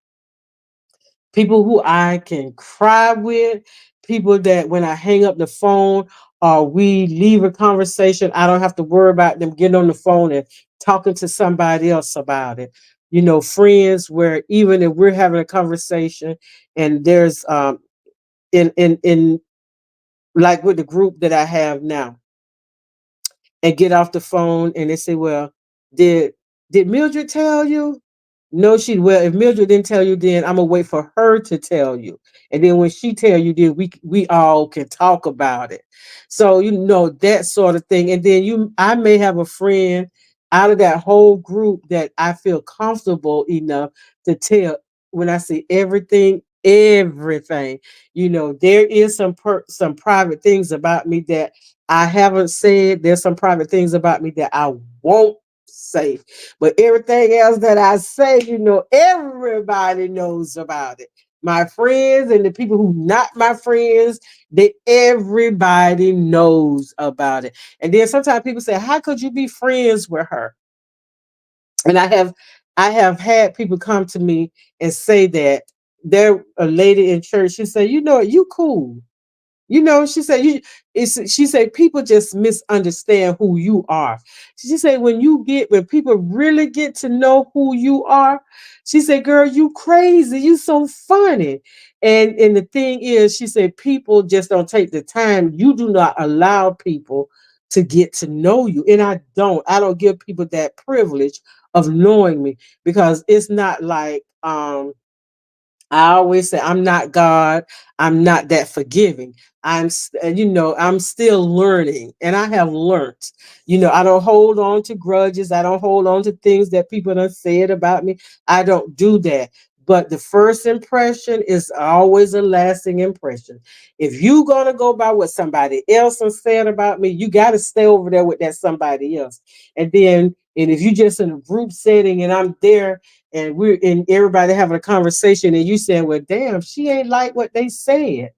people who I can cry with, people that when I hang up the phone or we leave a conversation, I don't have to worry about them getting on the phone and talking to somebody else about it. Friends where even if we're having a conversation and there's in like with the group that I have now, and get off the phone and they say, "Well, did Mildred tell you?" No, well, if Mildred didn't tell you, then I'm gonna wait for her to tell you. And then when she tell you, then we all can talk about it. So that sort of thing. And then I may have a friend out of that whole group that I feel comfortable enough to tell when I say everything, everything. There is some private things about me that I haven't said. There's some private things about me that I won't say. But everything else that I say, everybody knows about it. My friends and the people who not my friends, everybody knows about it. And then sometimes people say, "How could you be friends with her?" And I have had people come to me and say that they're a lady in church. She said, "You know what, you cool." She said she said people just misunderstand who you are. She said when people really get to know who you are, she said, "Girl, you crazy, you so funny." And the thing is, she said people just don't take the time. You do not allow people to get to know you. And I don't give people that privilege of knowing me, because it's not like I always say I'm not God. I'm not that forgiving. I'm still learning, and I have learned. I don't hold on to grudges. I don't hold on to things that people have said about me. I don't do that. But the first impression is always a lasting impression. If you're gonna go by what somebody else has said about me, you got to stay over there with that somebody else. And if you just in a group setting and I'm there and we're in everybody having a conversation and you saying, "Well, damn, she ain't like what they said."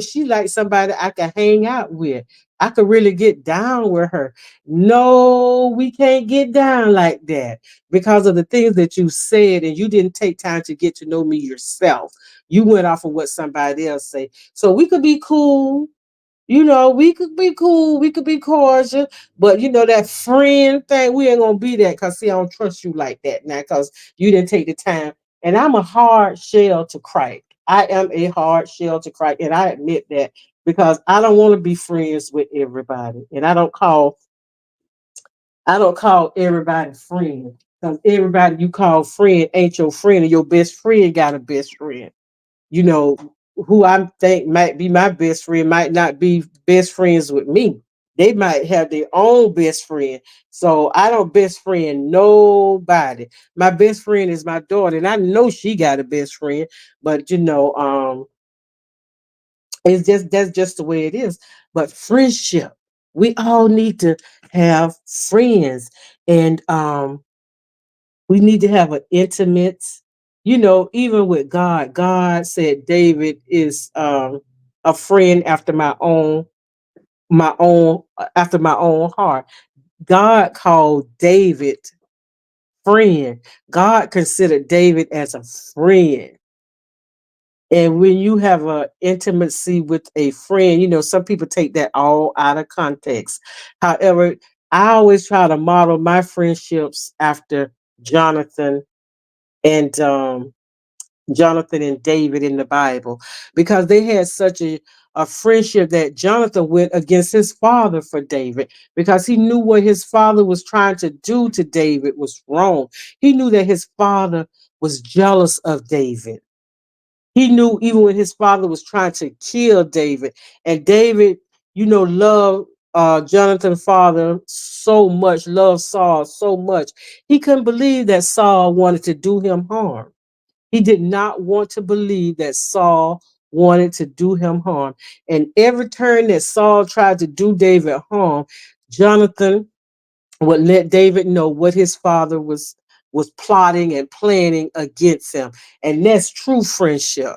She like somebody I could hang out with. I could really get down with her. No, we can't get down like that because of the things that you said, and you didn't take time to get to know me yourself. You went off of what somebody else say. So we could be cool. We could be cool, we could be cordial, but that friend thing, we ain't gonna be that, because see, I don't trust you like that now, because you didn't take the time. And I'm a hard shell to crack. I am a hard shell to crack, and I admit that, because I don't want to be friends with everybody. And I don't call everybody friend, because everybody you call friend ain't your friend, and your best friend got a best friend. you know, who I think might be my best friend might not be best friends with me. They might have their own best friend. So I don't best friend nobody. My best friend is my daughter, and I know she got a best friend, but it's just that's just the way it is. But friendship, we all need to have friends, and we need to have an intimate, even with God. God said David is a friend after my own heart. God called David friend. God considered David as a friend. And when you have a intimacy with a friend, some people take that all out of context. However, I always try to model my friendships after Jonathan and Jonathan and David in the Bible, because they had such a friendship that Jonathan went against his father for David, because he knew what his father was trying to do to David was wrong. He knew that his father was jealous of David. He knew even when his father was trying to kill David, and David, loved Jonathan's father so much, loved Saul so much. He couldn't believe that Saul wanted to do him harm. He did not want to believe that Saul wanted to do him harm. And every turn that Saul tried to do David harm, Jonathan would let David know what his father was plotting and planning against him. And that's true friendship.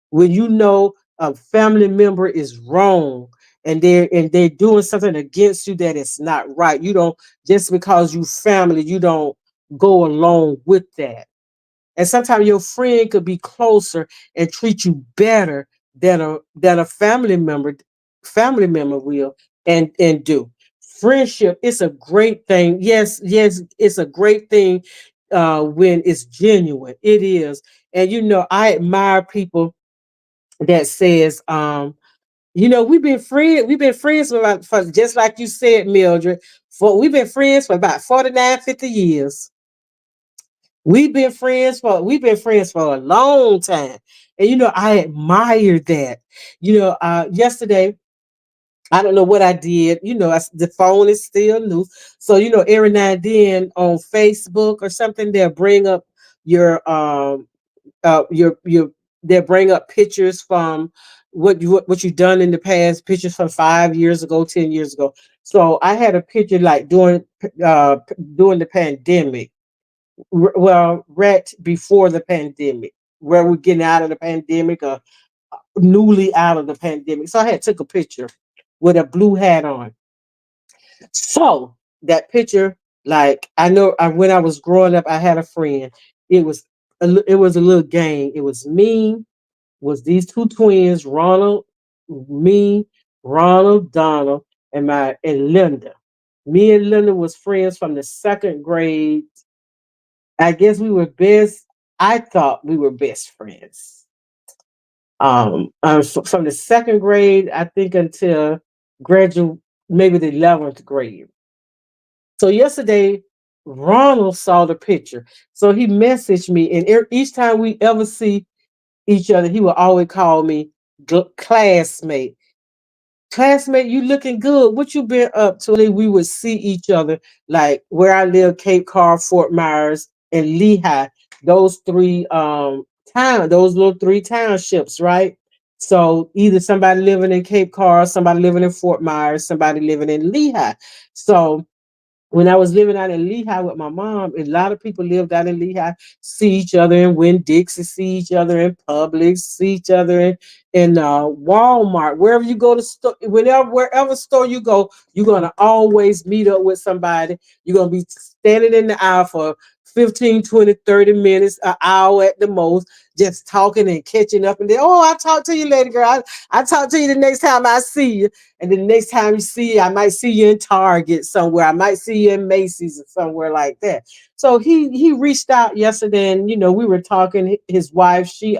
When you know a family member is wrong and they're doing something against you that is not right. You don't, just because you family, you don't go along with that. And sometimes your friend could be closer and treat you better that a family member will and do. Friendship, it's a great thing. Yes, yes, it's a great thing when it's genuine. It is. And I admire people that says, we've been friends for just like you said, Mildred, we've been friends for about 49, 50 years. We've been friends for a long time. And I admire that. Yesterday, I don't know what I did. The phone is still new. So, every now and then on Facebook or something, they'll bring up your your they'll bring up pictures from what you've done in the past, pictures from 5 years ago, 10 years ago. So I had a picture like during the pandemic, well, right before the pandemic, where we're getting out of the pandemic or newly out of the pandemic. So I had took a picture with a blue hat on. So that picture, like I know, when I was growing up, I had a friend. It was it was a little gang. It was me, was these two twins, me, Ronald, Donald, and Linda. Me and Linda was friends from the second grade. I guess we were best. I thought we were best friends. From the second grade, I think until graduate, maybe the 11th grade. So yesterday, Ronald saw the picture. So he messaged me, and each time we ever see each other, he will always call me classmate. Classmate, you looking good. What you been up to? We would see each other like where I live, Cape Cod, Fort Myers, and Lehigh. Those those little three townships, right? So either somebody living in Cape Cod, somebody living in Fort Myers, somebody living in Lehigh. So when I was living out in Lehigh with my mom, a lot of people lived out in Lehigh, see each other in Winn Dixie, see each other in Publix, see each other in Walmart, wherever you go to store, wherever store you go, you're gonna always meet up with somebody. You're gonna be standing in the aisle for 15, 20, 30 minutes, an hour at the most, just talking and catching up. And then, oh, I talk to you later, girl. I talk to you the next time I see you. And then the next time you see, I might see you in Target somewhere. I might see you in Macy's or somewhere like that. So he reached out yesterday, and we were talking. His wife, she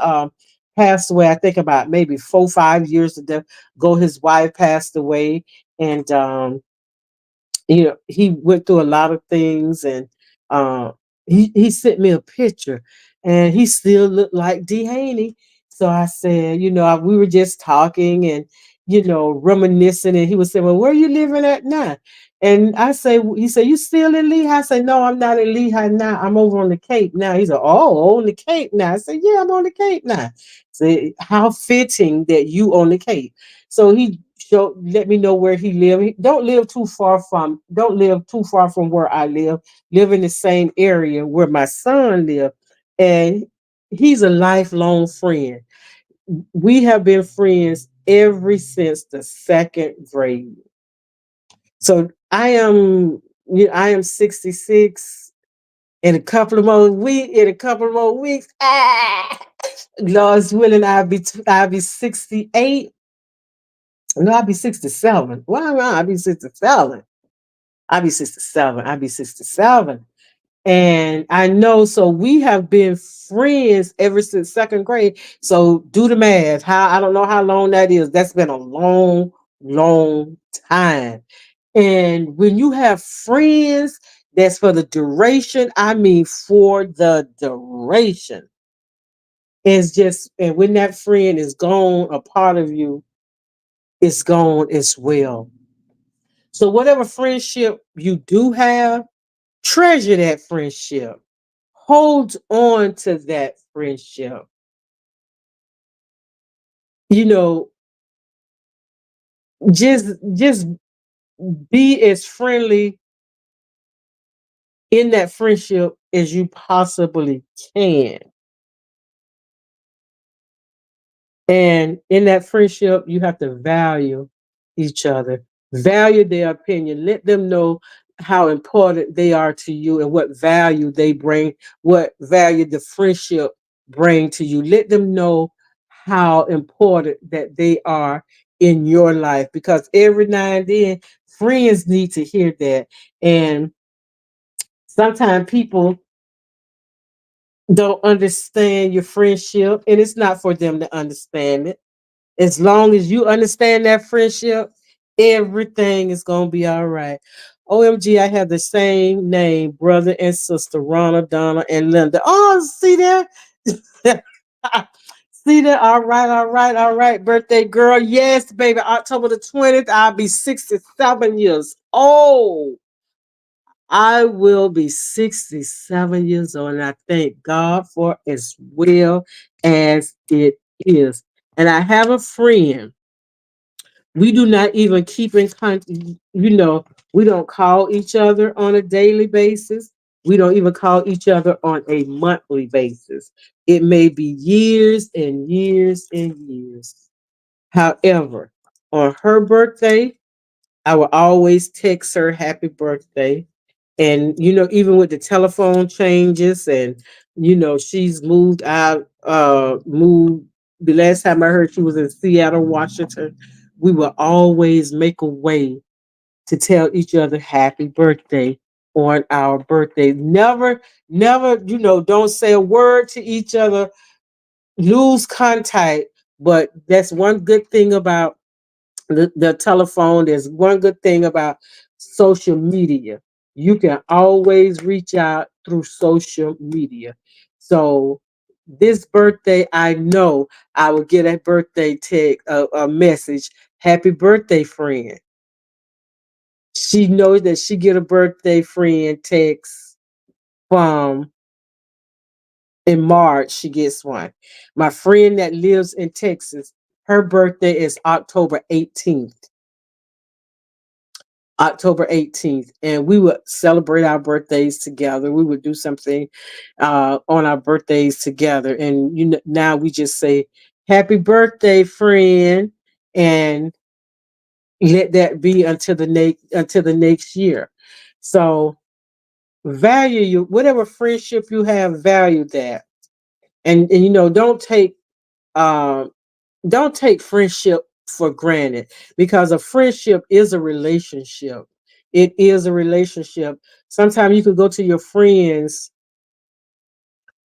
passed away. I think about maybe 4, 5 years ago. His wife passed away, and he went through a lot of things, and uh, he sent me a picture, and he still looked like D. Haney. So I said, we were just talking and reminiscing, and he was saying, "Well, where are you living at now?" And he said, "You still in Lehigh?" I said, "No, I'm not in Lehigh now. I'm over on the Cape now." He said, "Oh, on the Cape now." I said, "Yeah, I'm on the Cape now." Say, how fitting that you on the Cape. So he let me know where he live. He don't live too far from where I live. Live in the same area where my son live, and he's a lifelong friend. We have been friends ever since the second grade. So I am 66. In a couple of more weeks, Lord's willing, I'll be 68. No, I'll be 67. Why? I'll be 67. I'll be 67. I'll be 67. And I know, so we have been friends ever since second grade. So do the math. I don't know how long that is. That's been a long, long time. And when you have friends, that's for the duration. I mean, for the duration. It's just, and when that friend is gone, a part of you is gone as well. So whatever friendship you do have, treasure that friendship. Hold on to that friendship. You know, just be as friendly in that friendship as you possibly can. And in that friendship, you have to value each other, value their opinion, let them know how important they are to you and what value they bring, what value the friendship bring to you. Let them know how important that they are in your life, because every now and then friends need to hear that. And sometimes people don't understand your friendship, and it's not for them to understand it. As long as you understand that friendship, everything is gonna be all right. OMG, I have the same name, brother and sister, Ronald, Donna, and Linda. Oh, see there? See there? All right, all right, all right. Birthday girl. Yes, baby. October the 20th, I'll be 67 years old. I will be 67 years old, and I thank God for as well as it is. And I have a friend. We do not even keep in contact. We don't call each other on a daily basis. We don't even call each other on a monthly basis. It may be years and years and years. However, on her birthday, I will always text her happy birthday. And even with the telephone changes, and she's moved out, moved. The last time I heard, she was in Seattle, Washington. We will always make a way to tell each other happy birthday on our birthday. Never, never, don't say a word to each other, lose contact. But that's one good thing about the telephone. There's one good thing about social media. You can always reach out through social media. So this birthday, I know I will get a birthday text, a message. Happy birthday, friend. She knows that she get a birthday friend text from in March. She gets one. My friend that lives in Texas, her birthday is October 18th. October 18th, and we would celebrate our birthdays together. We would do something on our birthdays together. And now we just say, happy birthday, friend, and let that be until the next year. So value you whatever friendship you have, value that. And um don't take friendship for granted, because a friendship is a relationship. It is a relationship. Sometimes you could go to your friends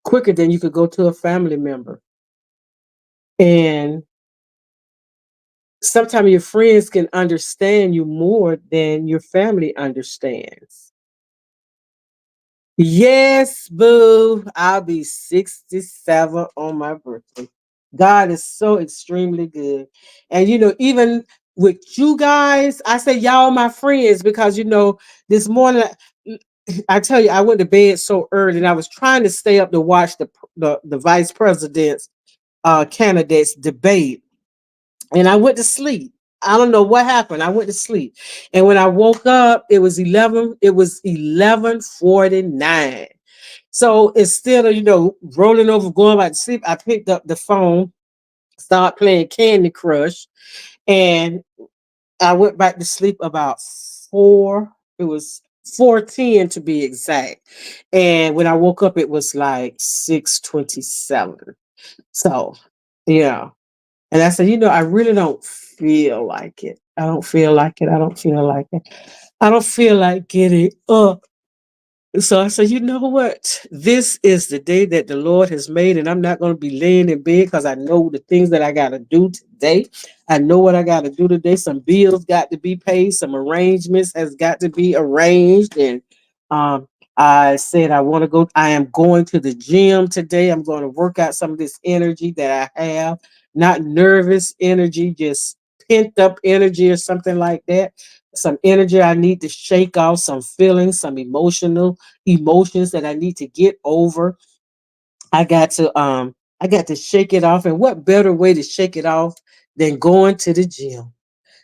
quicker than you could go to a family member. And sometimes your friends can understand you more than your family understands. Yes, boo. I'll be 67 on my birthday. God is so extremely good. And even with you guys, I say y'all my friends, because this morning I tell you, I went to bed so early, and I was trying to stay up to watch the vice president's candidates debate, and I went to sleep. I don't know what happened. I went to sleep. And when I woke up, it was 11:49. So instead of, rolling over, going back to sleep, I picked up the phone, started playing Candy Crush, and I went back to sleep about it was 4:10 to be exact. And when I woke up, it was like 6:27. So, yeah. And I said, I really don't feel like it. I don't feel like it. I don't feel like it. I don't feel like getting up. So I said, you know what? This is the day that the Lord has made, and I'm not going to be laying in bed, because I know the things that I got to do today. I know what I got to do today. Some bills got to be paid. Some arrangements has got to be arranged. And um, I said, I want to go. I am going to the gym today. I'm going to work out some of this energy that I have, not nervous energy, just pent up energy or something like that. Some energy I need to shake off, some feelings, some emotions that I need to get over. I got to shake it off. And what better way to shake it off than going to the gym?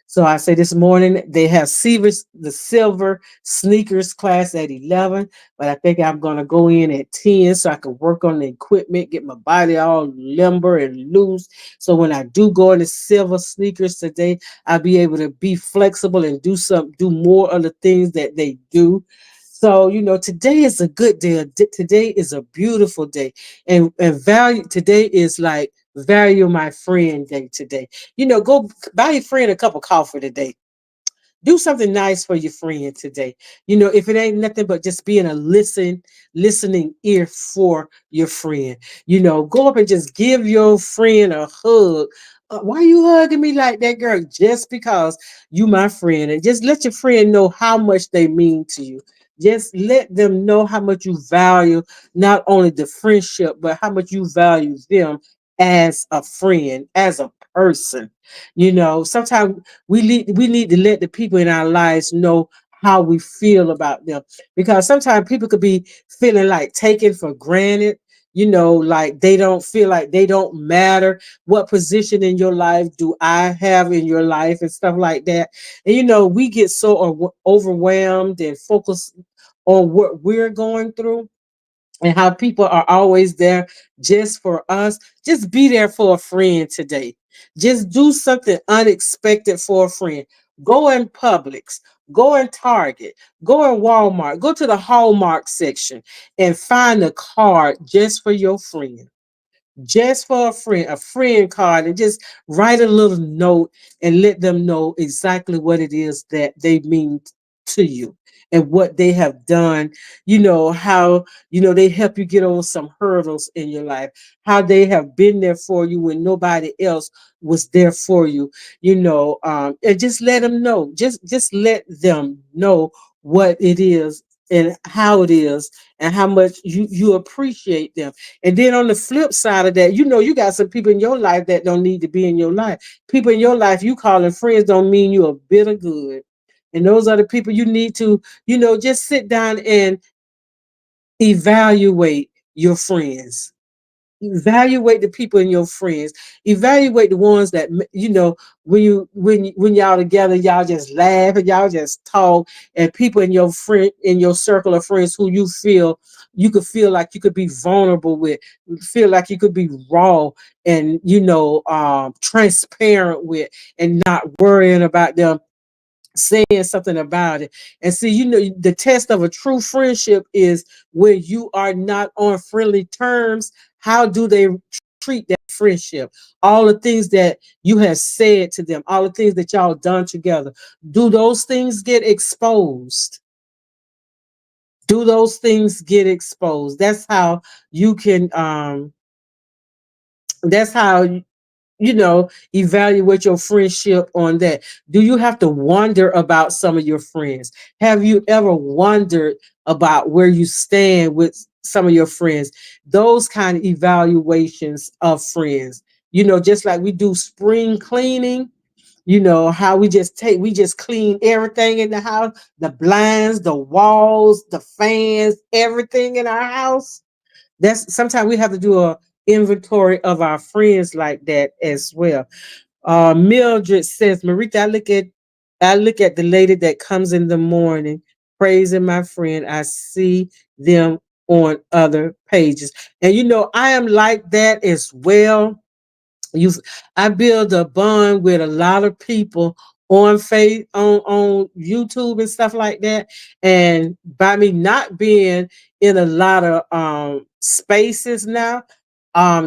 So I say this morning they have the silver sneakers class at 11, but I think I'm going to go in at 10 so I can work on the equipment, get my body all limber and loose. So when I do go in the silver sneakers today, I'll be able to be flexible and do more of the things that they do. So, today is a good day. Today is a beautiful day. And value today is like Value my friend day today. Go buy your friend a cup of coffee today. Do something nice for your friend today. If it ain't nothing but just being a listening ear for your friend. Go up and just give your friend a hug. Why you hugging me like that, girl? Just because you my friend, and just let your friend know how much they mean to you. Just let them know how much you value not only the friendship, but how much you value them as a friend, as a person. Sometimes we need to let the people in our lives know how we feel about them, because sometimes people could be feeling like taken for granted, like they don't feel like they don't matter. What position in your life do I have in your life and stuff like that? And we get so overwhelmed and focused on what we're going through and how people are always there just for us. Just be there for a friend today. Just do something unexpected for a friend. Go in Publix, go in Target, go in Walmart, go to the Hallmark section and find a card just for your friend, just for a friend card, and just write a little note and let them know exactly what it is that they mean to you and what they have done. How, they help you get over some hurdles in your life, how they have been there for you when nobody else was there for you, and just let them know, just let them know what it is and how it is and how much you appreciate them. And then on the flip side of that, you got some people in your life that don't need to be in your life. People in your life you calling friends don't mean you a bit of good. And those are the people you need to, just sit down and evaluate your friends. Evaluate the people in your friends. Evaluate the ones that when y'all together, y'all just laugh and y'all just talk. And people in your circle of friends who you could feel like you could be vulnerable with, feel like you could be raw and transparent with, and not worrying about them saying something about it. And see, the test of a true friendship is when you are not on friendly terms. How do they treat that friendship? All the things that you have said to them, all the things that y'all done together, do those things get exposed? Do those things get exposed? That's how you can that's how evaluate your friendship on that. Do you have to wonder about some of your friends? Have you ever wondered about where you stand with some of your friends? Those kind of evaluations of friends, just like we do spring cleaning. How we just clean everything in the house, the blinds, the walls, the fans, everything in our house. That's sometimes we have to do a inventory of our friends like that as well. Mildred says, Marita, I look at the lady that comes in the morning praising my friend. I see them on other pages. And I am like that as well. you I build a bond with a lot of people on on YouTube and stuff like that. And by me not being in a lot of spaces now,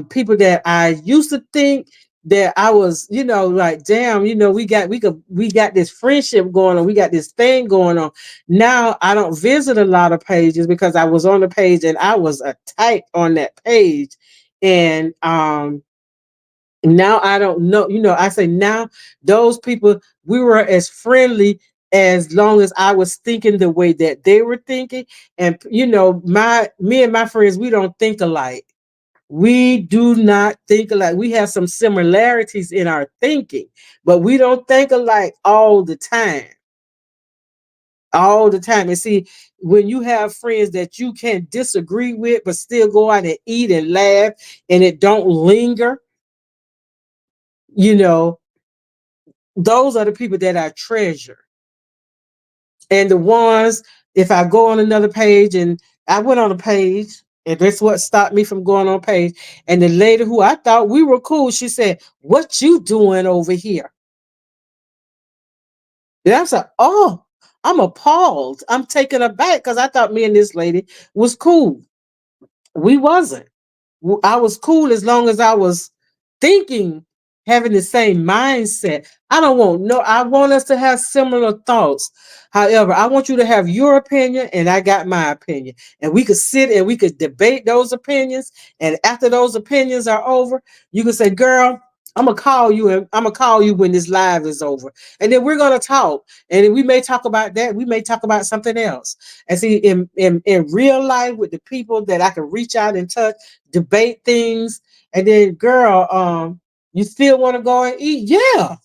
people that I used to think that I was, like, damn, we got this friendship going on, we got this thing going on. Now I don't visit a lot of pages because I was on the page and I was a type on that page. And now I don't know. I say now those people, we were as friendly as long as I was thinking the way that they were thinking. And my me and my friends, we don't think alike. We do not think alike. We have some similarities in our thinking, but we don't think alike all the time. All the time. And see, when you have friends that you can disagree with, but still go out and eat and laugh, and it don't linger, you know, those are the people that I treasure. And the ones, if I go on another page, and I went on a page, and that's what stopped me from going on page. And the lady who I thought we were cool, she said, "What you doing over here?" And I was like, "Oh, I'm appalled. I'm taken aback because I thought me and this lady was cool. We wasn't. I was cool as long as I was thinking, having the same mindset. I don't want no, I want us to have similar thoughts. However, I want you to have your opinion and I got my opinion. And we could sit and we could debate those opinions. And after those opinions are over, you can say, girl, I'm gonna call you and I'm gonna call you when this live is over. And then we're gonna talk. And then we may talk about that. We may talk about something else. And see, in real life with the people that I can reach out and touch, debate things, and then, girl, you still want to go and eat? Yeah,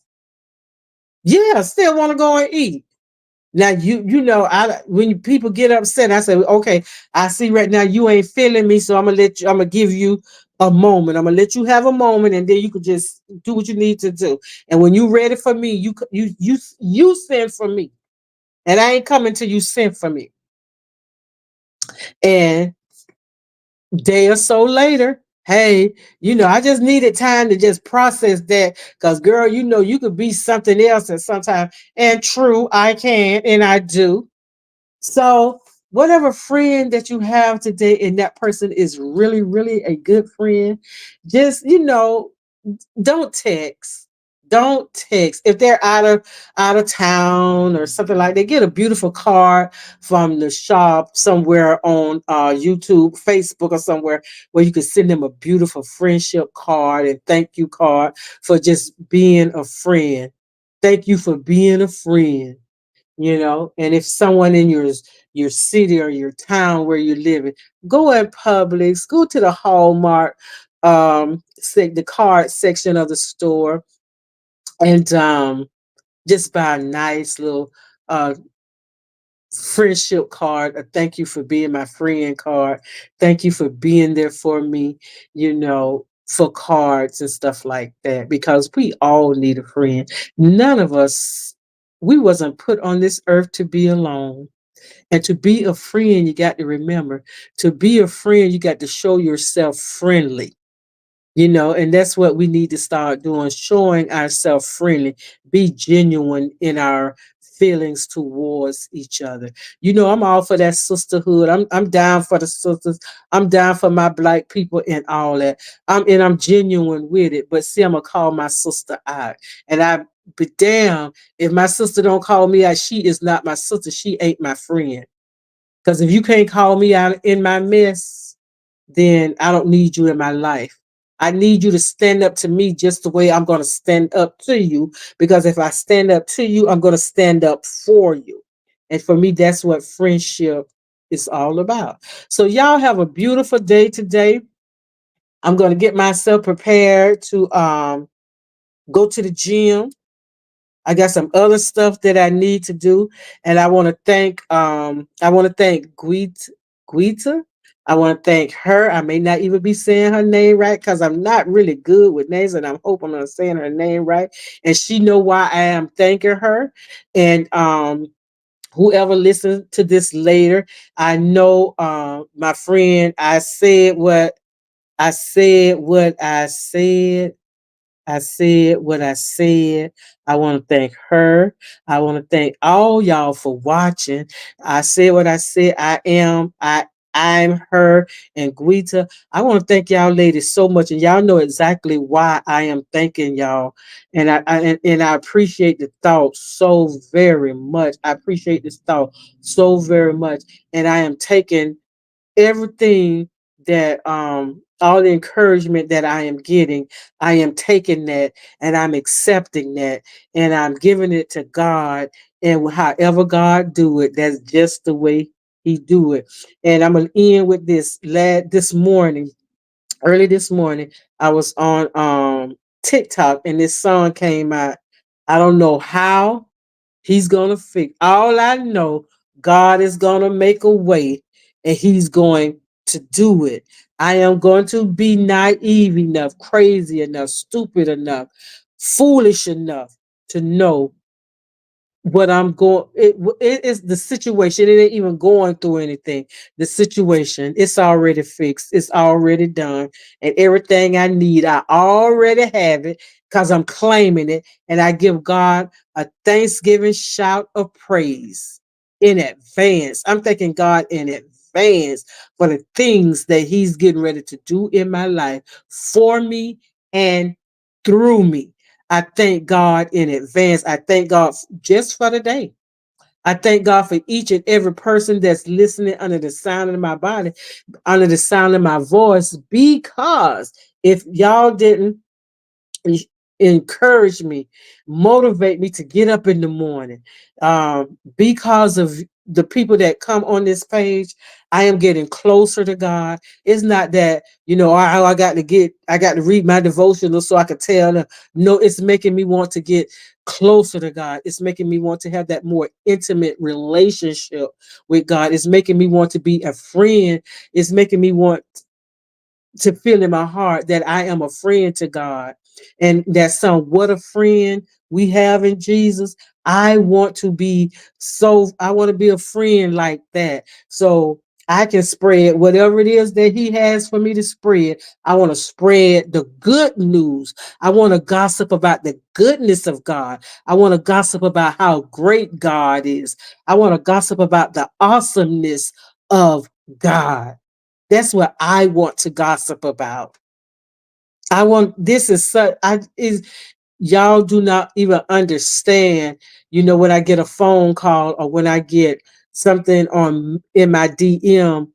yeah, still want to go and eat. Now you know, I when people get upset, I say, okay, I see right now you ain't feeling me, so I'm gonna let you. I'm gonna give you a moment. I'm gonna let you have a moment, and then you could just do what you need to do. And when you ready for me, you send for me, and I ain't coming till you send for me. And day or so later, hey, I just needed time to just process that. Because, girl, you could be something else at some time. And true, I can and I do. So, whatever friend that you have today, and that person is really, really a good friend, just, don't text. Don't text if they're out of town or something like that. Get a beautiful card from the shop somewhere on YouTube, Facebook, or somewhere where you can send them a beautiful friendship card and thank you card for just being a friend. Thank you for being a friend. And if someone in your city or your town where you live in, go at Publix, go to the Hallmark, the card section of the store, and just buy a nice little uh friendship card, a thank you for being my friend card, thank you for being there for me, for cards and stuff like that, because we all need a friend. None of us, we wasn't put on this earth to be alone. And to be a friend, you got to remember, to be a friend, you got to show yourself friendly. And that's what we need to start doing, showing ourselves friendly, be genuine in our feelings towards each other. I'm all for that sisterhood. I'm down for the sisters. I'm down for my black people and all that. I'm genuine with it. But see, I'm gonna call my sister out. And I be damn if my sister don't call me out, she is not my sister. She ain't my friend. Because if you can't call me out in my mess, then I don't need you in my life. I need you to stand up to me just the way I'm going to stand up to you. Because if I stand up to you, I'm going to stand up for you. And for me, that's what friendship is all about. So, y'all have a beautiful day today. I'm going to get myself prepared to go to the gym. I got some other stuff that I need to do, and I want to thank Guita. I want to thank her. I may not even be saying her name right because I'm not really good with names, and I'm hoping I'm saying her name right. And she know why I am thanking her. And whoever listens to this later, I know my friend. I said what I said. I want to thank her. I want to thank all y'all for watching. I said what I said. I'm her and Guita. I want to thank y'all ladies so much, and y'all know exactly why I am thanking y'all. And I appreciate the thought so very much. I appreciate this thought so very much, and I am taking everything that all the encouragement that I am getting, I am taking that and I'm accepting that and I'm giving it to God. And however God do it, that's just the way He do it. And I'm gonna end with this. This morning, early this morning, I was on TikTok and this song came out. I don't know how He's gonna fix. All I know, God is gonna make a way, and He's going to do it. I am going to be naive enough, crazy enough, stupid enough, foolish enough to know what I'm going. It is the situation. It ain't even going through anything. The situation, it's already fixed. It's already done, and everything I need, I already have it because I'm claiming it, and I give God a Thanksgiving shout of praise in advance. I'm thanking God in advance for the things that He's getting ready to do in my life for me and through me. I thank God in advance. I thank God just for the day. I thank God for each and every person that's listening under the sound of my body, under the sound of my voice, because if y'all didn't encourage me, motivate me to get up in the morning. Because of the people that come on this page, I am getting closer to God. It's not that, I got to read my devotional so I can tell them. No, it's making me want to get closer to God. It's making me want to have that more intimate relationship with God. It's making me want to be a friend. It's making me want to feel in my heart that I am a friend to God, and that what a friend we have in Jesus. I want to be a friend like that. So I can spread whatever it is that he has for me to spread. I want to spread the good news. I want to gossip about the goodness of God. I want to gossip about how great God is. I want to gossip about the awesomeness of God. That's what I want to gossip about. I want this is such I is y'all do not even understand, when I get a phone call or when I get something on in my DM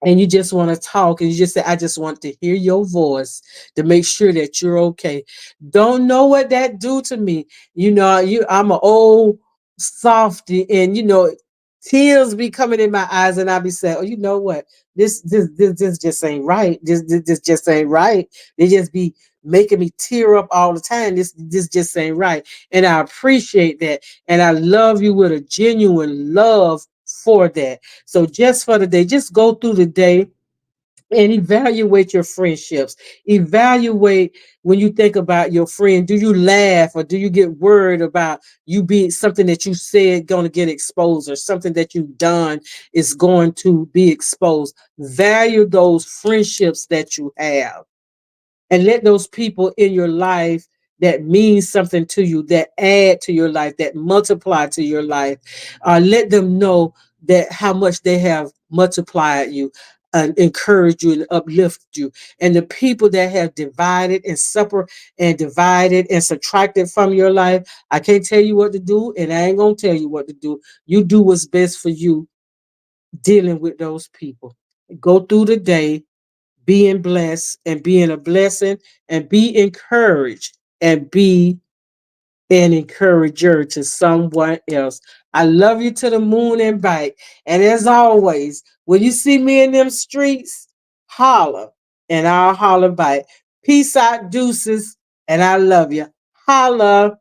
and you just want to talk and you just say, I just want to hear your voice to make sure that you're okay. Don't know what that do to me. I'm an old softy, and tears be coming in my eyes, and I be saying, oh, you know what? This just ain't right. This just ain't right. They just be making me tear up all the time. This just ain't right. And I appreciate that. And I love you with a genuine love for that. So just for the day, just go through the day and evaluate your friendships. Evaluate when you think about your friend. Do you laugh or do you get worried about you being something that you said going to get exposed, or something that you've done is going to be exposed? Value those friendships that you have, and let those people in your life that mean something to you, that add to your life, that multiply to your life, let them know that how much they have multiplied you and encouraged you and uplifted you. And the people that have divided and subtracted from your life, I can't tell you what to do, and I ain't gonna tell you what to do. You do what's best for you dealing with those people. Go through the day being blessed and being a blessing, and be encouraged and be an encourager to someone else. I love you to the moon and back. And as always, when you see me in them streets, holler and I'll holler back. Peace out, deuces, and I love you. Holla.